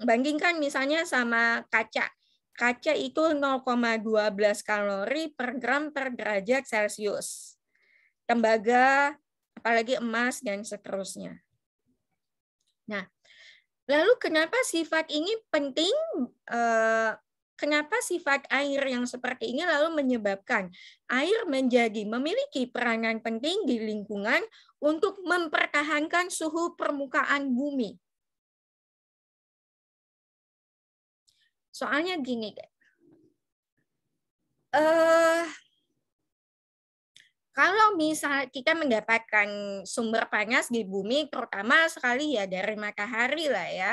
bandingkan misalnya sama kaca. Kaca itu 0,12 kalori per gram per derajat Celcius. Tembaga, apalagi emas, dan seterusnya. Nah, lalu kenapa sifat ini penting? Kenapa sifat air yang seperti ini lalu menyebabkan air menjadi memiliki peranan penting di lingkungan untuk mempertahankan suhu permukaan bumi? Soalnya gini, kalau misal kita mendapatkan sumber panas di bumi, terutama sekali ya dari matahari lah ya,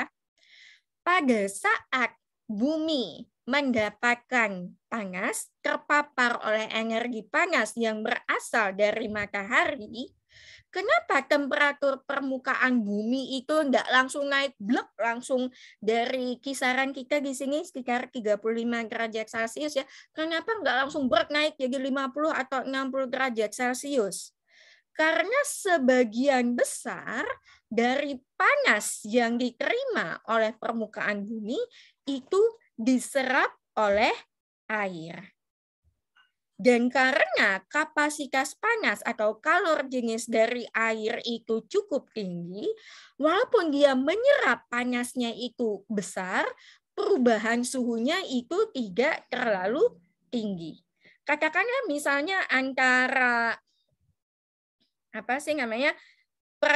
pada saat bumi mendapatkan panas, terpapar oleh energi panas yang berasal dari matahari, kenapa temperatur permukaan bumi itu enggak langsung naik blok langsung dari kisaran kita di sini sekitar 35 derajat Celcius ya. Kenapa enggak langsung naik jadi 50 atau 60 derajat Celcius? Karena sebagian besar dari panas yang diterima oleh permukaan bumi itu diserap oleh air. Dan karena kapasitas panas atau kalor jenis dari air itu cukup tinggi, walaupun dia menyerap panasnya itu besar, perubahan suhunya itu tidak terlalu tinggi. Katakanlah misalnya antara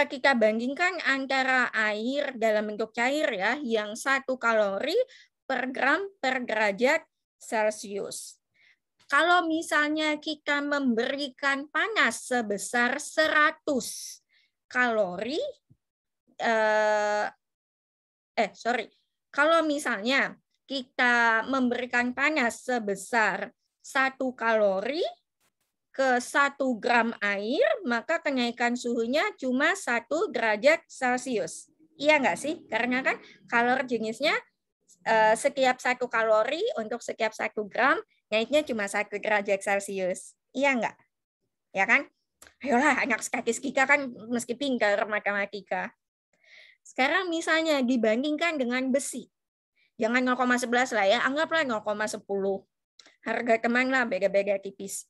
kita bandingkan antara air dalam bentuk cair ya yang 1 kalori per gram per derajat Celcius. Kalau misalnya kita memberikan panas sebesar 100 kalori, kalau misalnya kita memberikan panas sebesar 1 kalori ke 1 gram air, maka kenaikan suhunya cuma 1 derajat Celcius. Iya nggak sih? Karena kan kalor jenisnya setiap 1 kalori untuk setiap 1 gram, naiknya cuma 1 derajat Celcius. Iya nggak? Ya kan? Ayolah, anak statistika kan meski pintar matematika. Sekarang misalnya dibandingkan dengan besi. Jangan 0,11 lah ya, anggaplah 0,10. Harga teman lah, beda-beda tipis.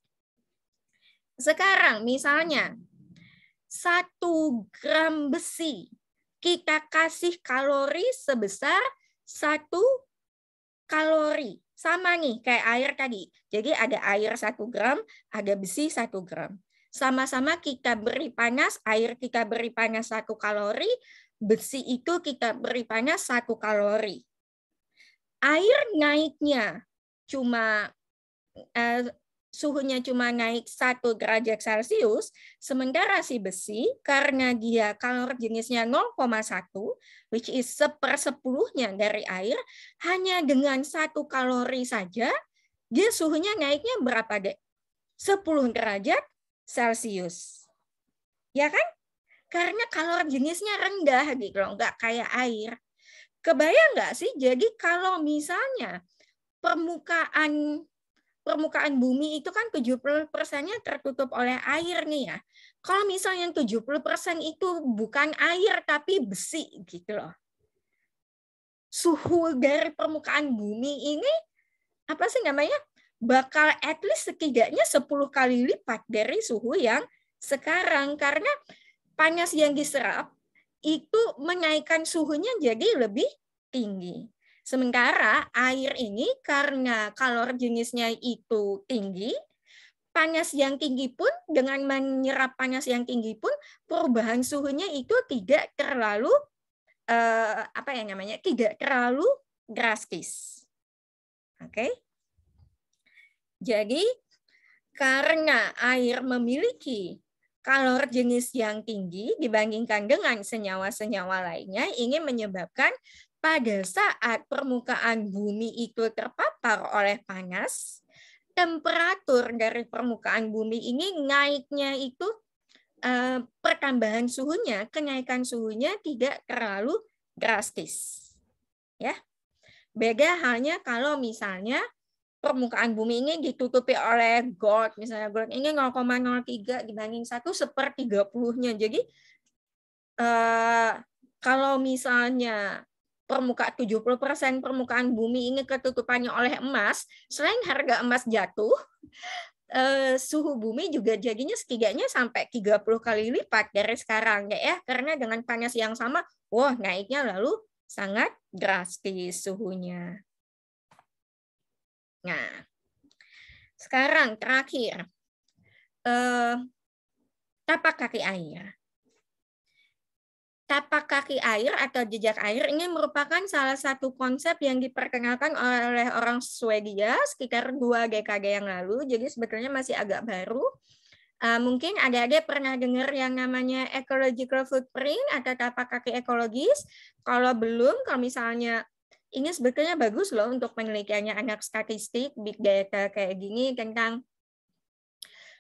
Sekarang misalnya 1 gram besi kita kasih kalori sebesar 1 kalori. Sama nih kayak air tadi. Jadi ada air 1 gram, ada besi 1 gram. Sama-sama kita beri panas, air kita beri panas 1 kalori, besi itu kita beri panas 1 kalori. Air naiknya cuma suhunya cuma naik 1 derajat Celcius, sementara si besi karena dia kalor jenisnya 0,1, which is 1/10-nya dari air, hanya dengan 1 kalori saja, dia suhunya naiknya berapa, Dek? 10 derajat Celcius. Ya kan? Karena kalor jenisnya rendah gitu loh, nggak kayak air. Kebayang nggak sih? Jadi kalau misalnya permukaan bumi itu kan 70%-nya tertutup oleh air nih ya. Kalau misalnya 70% itu bukan air tapi besi gitu loh. Suhu dari permukaan bumi ini apa sih namanya? Bakal at least setidaknya 10 kali lipat dari suhu yang sekarang, karena panas yang diserap itu menaikkan suhunya jadi lebih tinggi. Sementara air ini karena kalor jenisnya itu tinggi, panas yang tinggi pun dengan menyerap panas yang tinggi pun perubahan suhunya itu tidak terlalu tidak terlalu drastis. Oke. Jadi karena air memiliki kalor jenis yang tinggi dibandingkan dengan senyawa-senyawa lainnya, ini menyebabkan pada saat permukaan bumi itu terpapar oleh panas, temperatur dari permukaan bumi ini naiknya itu pertambahan suhunya, kenaikan suhunya tidak terlalu drastis. Ya. Beda halnya kalau misalnya permukaan bumi ini ditutupi oleh gold, misalnya gold ini 0,03 dibanding 1/30-nya. Jadi kalau misalnya 70% permukaan bumi ini ketutupannya oleh emas, selain harga emas jatuh, suhu bumi juga jadinya setidaknya sampai 30 kali lipat dari sekarang ya, karena dengan panas yang sama, wah naiknya lalu sangat drastis suhunya. Nah, sekarang terakhir, tapak kaki air. Tapak kaki air atau jejak air ini merupakan salah satu konsep yang diperkenalkan oleh orang Swedia sekitar 2 dekade yang lalu, jadi sebetulnya masih agak baru. Mungkin adik-adik pernah dengar yang namanya ecological footprint atau tapak kaki ekologis. Kalau belum, kalau misalnya ini sebetulnya bagus loh untuk penelitiannya anak statistik, big data kayak gini tentang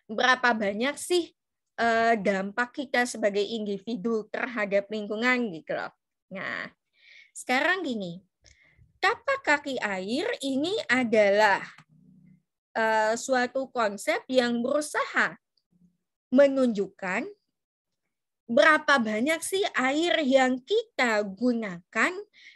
berapa banyak sih dampak kita sebagai individu terhadap lingkungan gitu loh. Nah, sekarang gini, tapak kaki air ini adalah suatu konsep yang berusaha menunjukkan berapa banyak sih air yang kita gunakan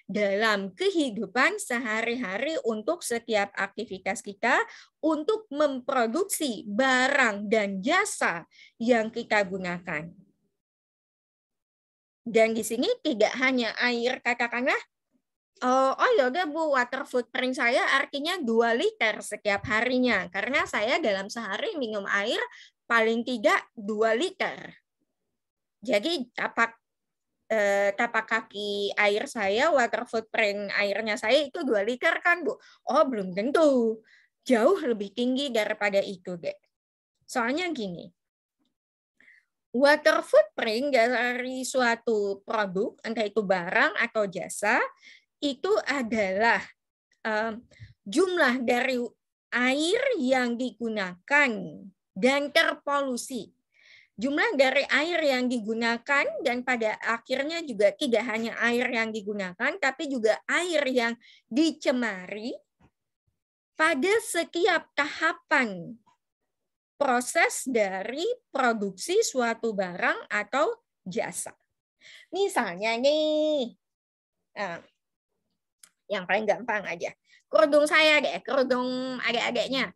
dalam kehidupan sehari-hari untuk setiap aktivitas kita, untuk memproduksi barang dan jasa yang kita gunakan. Dan di sini tidak hanya air, katakanlah, oh ya udah Bu, water footprint saya artinya 2 liter setiap harinya, karena saya dalam sehari minum air paling tidak 2 liter. Jadi tapak kaki air saya, water footprint airnya saya itu 2 liter kan Bu? Oh belum tentu, jauh lebih tinggi daripada itu deh. Soalnya gini, water footprint dari suatu produk, entah itu barang atau jasa, itu adalah jumlah dari air yang digunakan dan terpolusi. Jumlah dari air yang digunakan dan pada akhirnya juga tidak hanya air yang digunakan, tapi juga air yang dicemari pada setiap tahapan proses dari produksi suatu barang atau jasa. Misalnya nih, yang paling gampang aja, kerudung saya deh, kerudung adik-adiknya.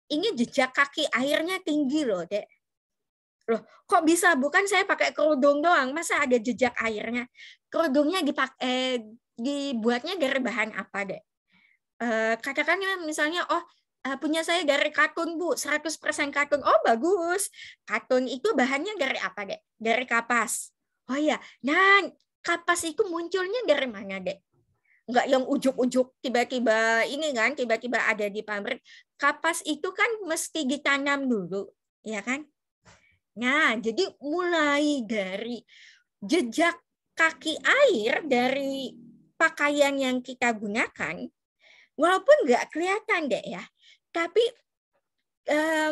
Ini jejak kaki airnya tinggi loh, Dek. Loh, kok bisa? Bukan saya pakai kerudung doang, masa ada jejak airnya? Kerudungnya dibuatnya dari bahan apa, Dek? Katakan misalnya, punya saya dari katun, Bu, 100% katun. Oh, bagus. Katun itu bahannya dari apa, Dek? Dari kapas. Oh iya, nah kapas itu munculnya dari mana, Dek? Enggak yang ujuk-ujuk tiba-tiba ini kan, tiba-tiba ada di pabrik. Kapas itu kan mesti ditanam dulu, ya kan? Nah, jadi mulai dari jejak kaki air dari pakaian yang kita gunakan, walaupun nggak kelihatan deh ya, tapi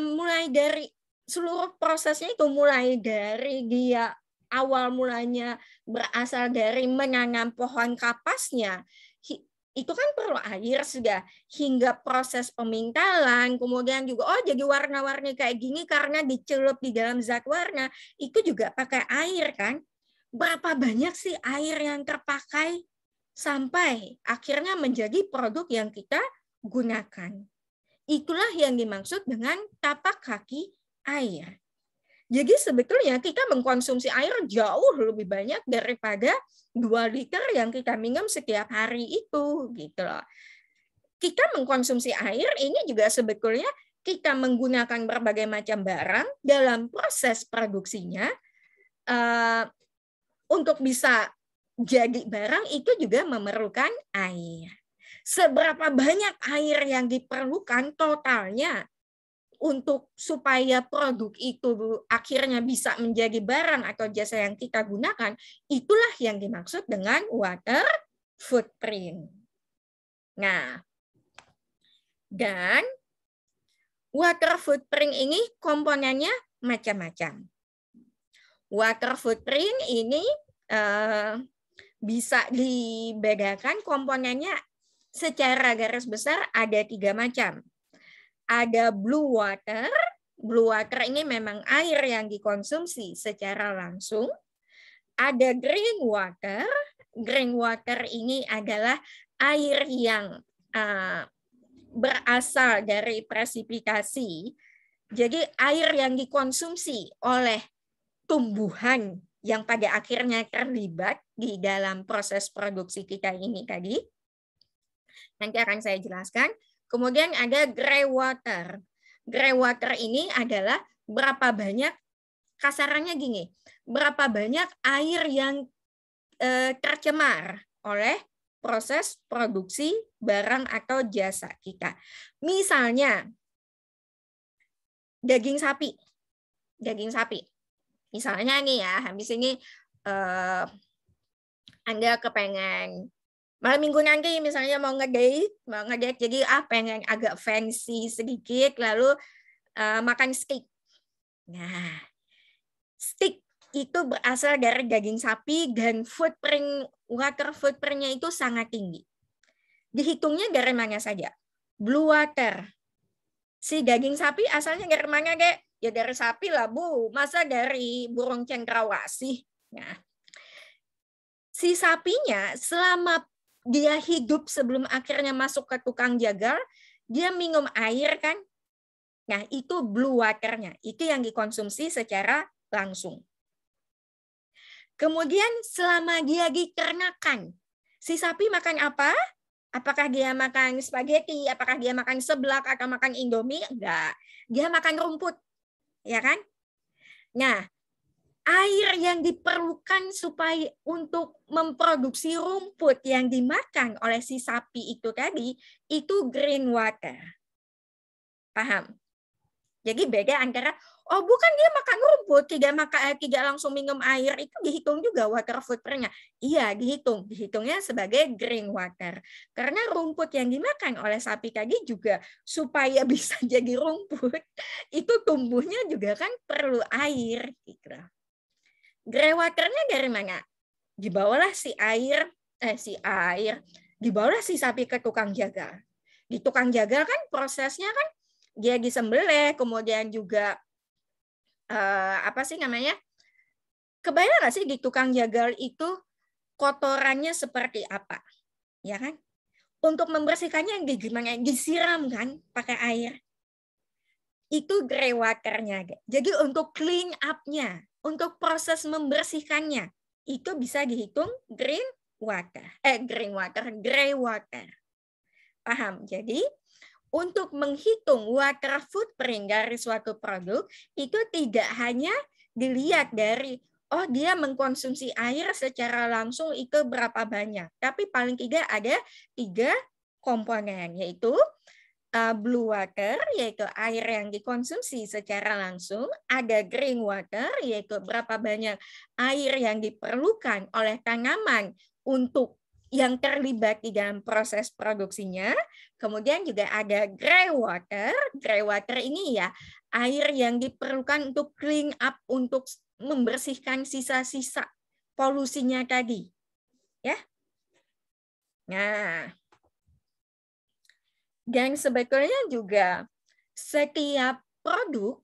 mulai dari seluruh prosesnya itu mulai dari dia awal mulanya berasal dari menanam pohon kapasnya, itu kan perlu air sudah, hingga proses pemintalan, kemudian juga jadi warna-warni kayak gini karena dicelup di dalam zat warna, itu juga pakai air kan. Berapa banyak sih air yang terpakai sampai akhirnya menjadi produk yang kita gunakan. Itulah yang dimaksud dengan tapak kaki air. Jadi sebetulnya kita mengkonsumsi air jauh lebih banyak daripada 2 liter yang kita minum setiap hari itu, gitu loh. Kita mengkonsumsi air ini juga sebetulnya kita menggunakan berbagai macam barang dalam proses produksinya untuk bisa jadi barang itu juga memerlukan air. Seberapa banyak air yang diperlukan totalnya untuk supaya produk itu akhirnya bisa menjadi barang atau jasa yang kita gunakan, itulah yang dimaksud dengan water footprint. Nah, dan water footprint ini komponennya macam-macam. Water footprint ini bisa dibedakan komponennya secara garis besar ada 3 macam. Ada blue water. Blue water ini memang air yang dikonsumsi secara langsung. Ada green water. Green water ini adalah air yang berasal dari presipitasi. Jadi air yang dikonsumsi oleh tumbuhan yang pada akhirnya terlibat di dalam proses produksi kita ini tadi. Nanti akan saya jelaskan. Kemudian ada gray water. Gray water ini adalah berapa banyak, kasarannya gini, berapa banyak air yang tercemar oleh proses produksi barang atau jasa kita. Misalnya, daging sapi. Daging sapi. Misalnya nih ya, habis ini Anda kepengen malam minggu nanti misalnya mau ngedate jadi pengen agak fancy sedikit, lalu makan steak. Nah, steak itu berasal dari daging sapi dan water footprint-nya itu sangat tinggi. Dihitungnya dari mana saja? Blue water. Si daging sapi asalnya dari mana, Dek? Ya dari sapi lah, Bu. Masa dari burung cendrawasih? Nah, si sapinya selama dia hidup sebelum akhirnya masuk ke tukang jagal, dia minum air kan? Nah, itu blue water-nya. Itu yang dikonsumsi secara langsung. Kemudian selama dia diternakan, si sapi makan apa? Apakah dia makan spaghetti? Apakah dia makan seblak atau makan Indomie? Enggak. Dia makan rumput. Ya kan? Nah, air yang diperlukan supaya untuk memproduksi rumput yang dimakan oleh si sapi itu tadi, itu green water. Paham? Jadi beda antara, bukan dia makan rumput, tidak langsung minum air, itu dihitung juga water footprint-nya. Iya, dihitung. Dihitungnya sebagai green water. Karena rumput yang dimakan oleh sapi tadi juga supaya bisa jadi rumput, itu tumbuhnya juga kan perlu air. Gitu. Grey water-nya dari mana? Dibawalah dibawalah si sapi ke tukang jagal. Di tukang jagal kan prosesnya kan dia disembelih, kemudian juga kebayang nggak sih di tukang jagal itu kotorannya seperti apa, ya kan? Untuk membersihkannya gimana? Disiram kan pakai air. Itu grey water-nya. Jadi untuk clean up-nya, untuk proses membersihkannya, itu bisa dihitung grey water. Paham? Jadi untuk menghitung water footprint dari suatu produk, itu tidak hanya dilihat dari, dia mengkonsumsi air secara langsung itu berapa banyak. Tapi paling tidak ada 3 komponen, yaitu blue water, yaitu air yang dikonsumsi secara langsung. Ada green water, yaitu berapa banyak air yang diperlukan oleh tanaman untuk yang terlibat di dalam proses produksinya. Kemudian juga ada gray water. Gray water ini ya air yang diperlukan untuk clean up, untuk membersihkan sisa-sisa polusinya tadi. Ya. Nah, dan sebetulnya juga setiap produk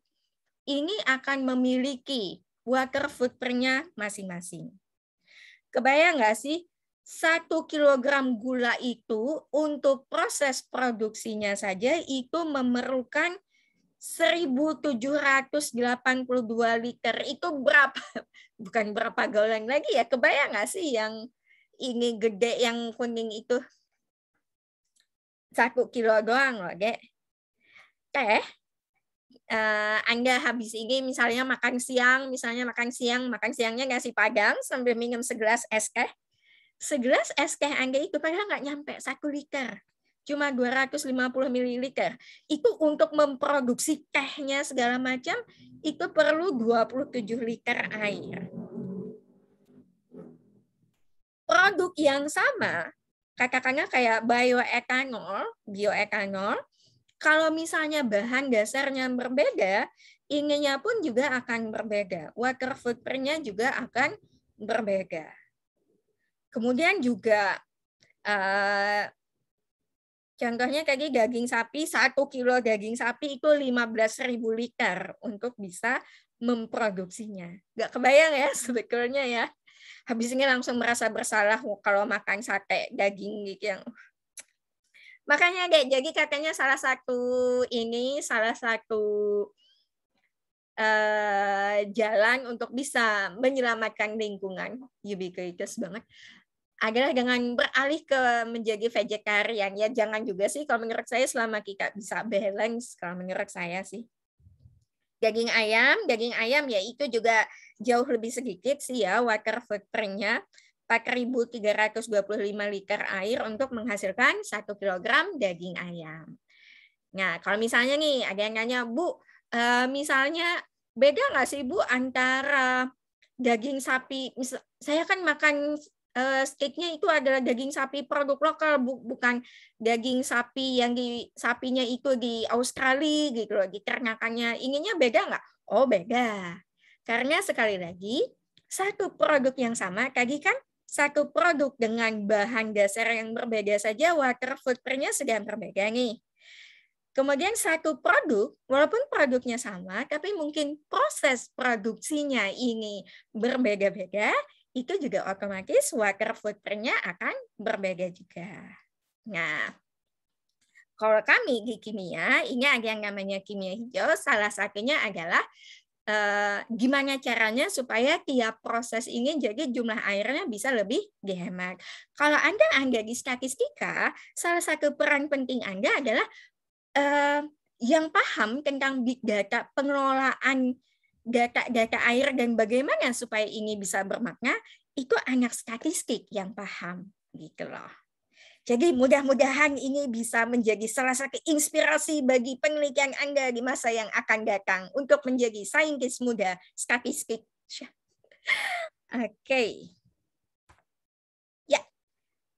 ini akan memiliki water footprint-nya masing-masing. Kebayang nggak sih, 1 kilogram gula itu untuk proses produksinya saja itu memerlukan 1.782 liter. Itu berapa? Bukan berapa galon lagi ya. Kebayang nggak sih yang ini gede, yang kuning itu? 1 kilo doang loh, Dek. Teh, Anda habis ini misalnya makan siangnya nasi Padang sambil minum segelas es teh. Segelas es teh Anda itu padahal nggak nyampe 1 liter. Cuma 250 ml. Itu untuk memproduksi tehnya segala macam, itu perlu 27 liter air. Produk yang sama, katakanlah kayak bioetanol, kalau misalnya bahan dasarnya berbeda, ininya pun juga akan berbeda. Water footprint-nya juga akan berbeda. Kemudian juga contohnya tadi daging sapi, 1 kilo daging sapi itu 15.000 liter untuk bisa memproduksinya. Nggak kebayang ya sebetulnya ya. Habis ini langsung merasa bersalah kalau makan sate daging gitu yang. Makanya jadi katanya salah satu jalan untuk bisa menyelamatkan lingkungan, ubiquitous banget, adalah dengan beralih ke menjadi vegetarian. Ya jangan juga sih kalau menurut saya, selama kita bisa balance, kalau menurut saya sih. Daging ayam ya itu juga jauh lebih sedikit sih ya water footprint-nya. 4.325 liter air untuk menghasilkan 1 kilogram daging ayam. Nah, kalau misalnya nih ada yang nanya, Bu, misalnya beda nggak sih Bu antara daging sapi, saya kan makan steaknya itu adalah daging sapi produk lokal, bukan daging sapi yang sapinya itu di Australia gitu loh, diternakannya. Ininya beda nggak? Oh beda. Karena sekali lagi, satu produk yang sama, tadi kan satu produk dengan bahan dasar yang berbeda saja, water footprint-nya sedang berbeda nih. Kemudian satu produk, walaupun produknya sama, tapi mungkin proses produksinya ini berbeda-beda, itu juga otomatis water footprint-nya akan berbeda juga. Nah, kalau kami di kimia, ini ada yang namanya kimia hijau, salah satunya adalah gimana caranya supaya tiap proses ini jadi jumlah airnya bisa lebih dihemat. Kalau Anda di statistika, salah satu peran penting Anda adalah yang paham tentang big data, pengelolaan data air dan bagaimana supaya ini bisa bermakna, itu anak statistik yang paham gitu loh. Jadi mudah-mudahan ini bisa menjadi salah satu inspirasi bagi penelitian Anda di masa yang akan datang untuk menjadi saintis muda statistik. Oke. Ya,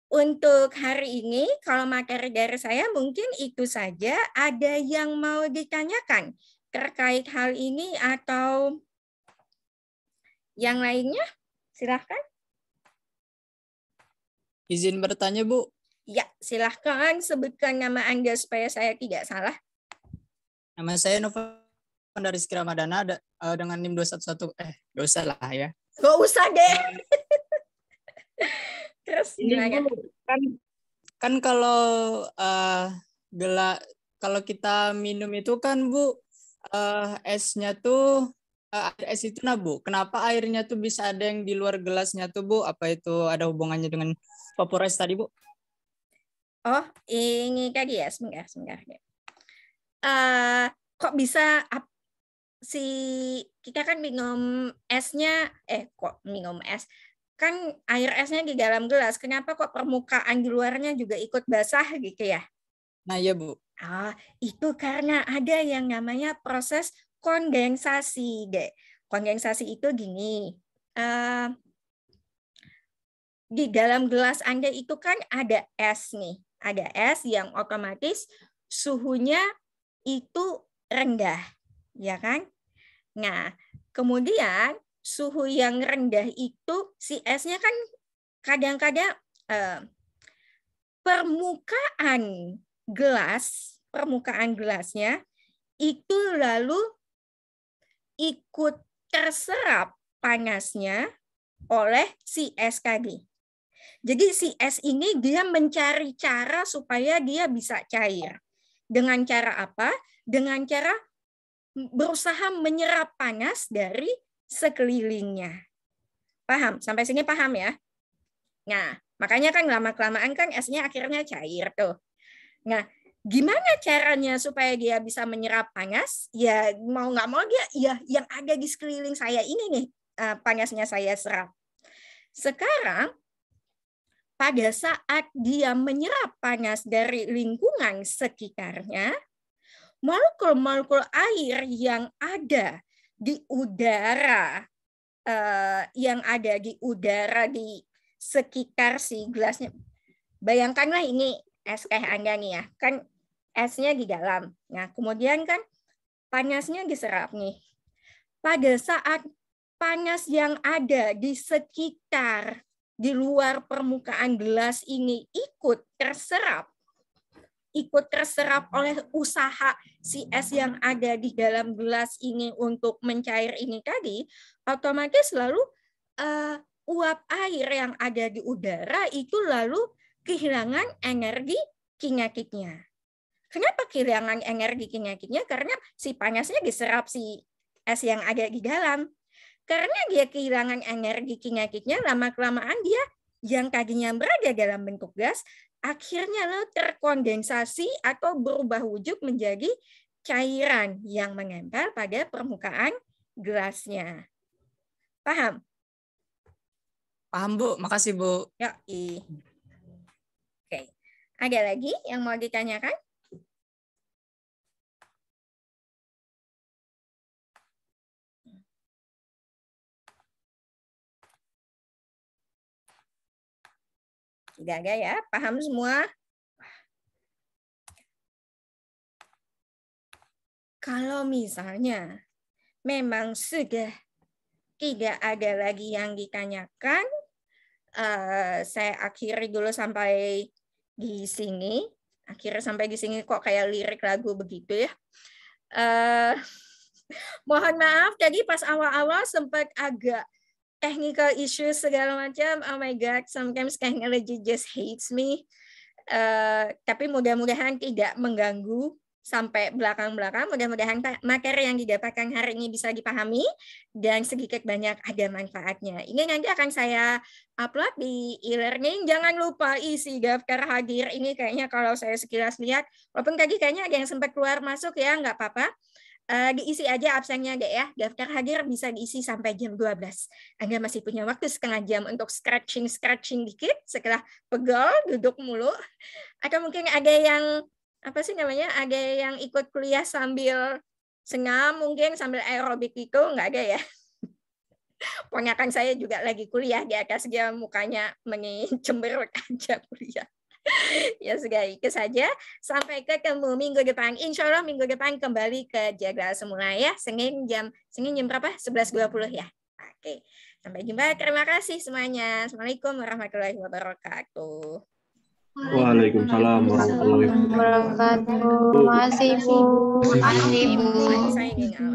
untuk hari ini kalau materi dari saya mungkin itu saja. Ada yang mau ditanyakan terkait hal ini atau yang lainnya? Silahkan. Izin bertanya, Bu. Ya, silahkan sebutkan nama Anda supaya saya tidak salah. Nama saya Nova dari Sekira Madana dengan NIM 211. Gak usah lah ya. Gak usah deh. Terus ini Bu, kan kalau kalau kita minum itu kan Bu, esnya tuh es itu nah Bu, kenapa airnya tuh bisa ada yang di luar gelasnya tuh Bu? Apa itu ada hubungannya dengan vaporize tadi Bu? Oh, ini tadi ya, sebentar. Kok bisa kita kan minum esnya, kok minum es? Kan air esnya di dalam gelas, kenapa kok permukaan di luarnya juga ikut basah gitu ya? Nah iya Bu. Itu karena ada yang namanya proses kondensasi, deh. Kondensasi itu gini, di dalam gelas Anda itu kan ada es nih, ada es yang otomatis suhunya itu rendah, ya kan? Nah, kemudian suhu yang rendah itu si esnya kan kadang-kadang permukaan gelasnya itu lalu ikut terserap panasnya oleh si es tadi. Jadi si es ini dia mencari cara supaya dia bisa cair. Dengan cara apa? Dengan cara berusaha menyerap panas dari sekelilingnya. Paham? Sampai sini paham ya? Nah, makanya kan lama-kelamaan kan esnya akhirnya cair tuh. Nah, gimana caranya supaya dia bisa menyerap panas? Ya mau nggak mau dia ya yang ada di sekeliling saya ini nih panasnya saya serap. Sekarang pada saat dia menyerap panas dari lingkungan sekitarnya, molekul-molekul air yang ada di udara di sekitar si gelasnya. Bayangkanlah ini es teh Anda nih ya, kan esnya di dalam. Nah, kemudian kan panasnya diserap nih. Pada saat panas yang ada di sekitar, di luar permukaan gelas ini ikut terserap oleh usaha si es yang ada di dalam gelas ini untuk mencair ini tadi, otomatis lalu uap air yang ada di udara itu lalu kehilangan energi kinekiknya. Kenapa kehilangan energi kinekiknya? Karena si panasnya diserap si es yang ada di dalam. Karena dia kehilangan energi kinekiknya, lama-kelamaan dia yang tadinya berada dalam bentuk gas, akhirnya terkondensasi atau berubah wujud menjadi cairan yang menempel pada permukaan gelasnya. Paham? Paham, Bu. Makasih, Bu. Ya, oke. Ada lagi yang mau ditanyakan? Tidak ada ya? Paham semua? Kalau misalnya memang sudah tidak ada lagi yang ditanyakan, saya akhiri dulu sampai di sini. Akhirnya sampai di sini kok kayak lirik lagu begitu ya. Mohon maaf tadi pas awal-awal sempat agak technical issues segala macam. Oh my God, sometimes technology just hates me. Tapi mudah-mudahan tidak mengganggu sampai belakang-belakang. Mudah-mudahan materi yang didapatkan hari ini bisa dipahami dan sedikit banyak ada manfaatnya. Ini nanti akan saya upload di e-learning. Jangan lupa isi daftar hadir ini. Kayaknya kalau saya sekilas lihat, walaupun tadi kayaknya ada yang sempat keluar masuk ya, nggak apa-apa. Diisi aja absennya deh ya. Daftar hadir bisa diisi sampai jam 12. Anda masih punya waktu setengah jam untuk scratching dikit setelah pegel, duduk mulu. Atau mungkin ada yang ada yang ikut kuliah sambil senam, mungkin sambil aerobik itu, nggak ada ya. Ponakan saya juga lagi kuliah di atas dia mukanya cemberut aja kuliah. Ya sudah itu saja. Sampai ketemu minggu depan. Insya Allah minggu depan kembali ke jadwal semula ya. Senin jam berapa? 11.20 ya. Oke. Sampai jumpa. Terima kasih semuanya. Assalamualaikum warahmatullahi wabarakatuh. Waalaikumsalam warahmatullahi wabarakatuh. Terima kasih, Bu. Signing out.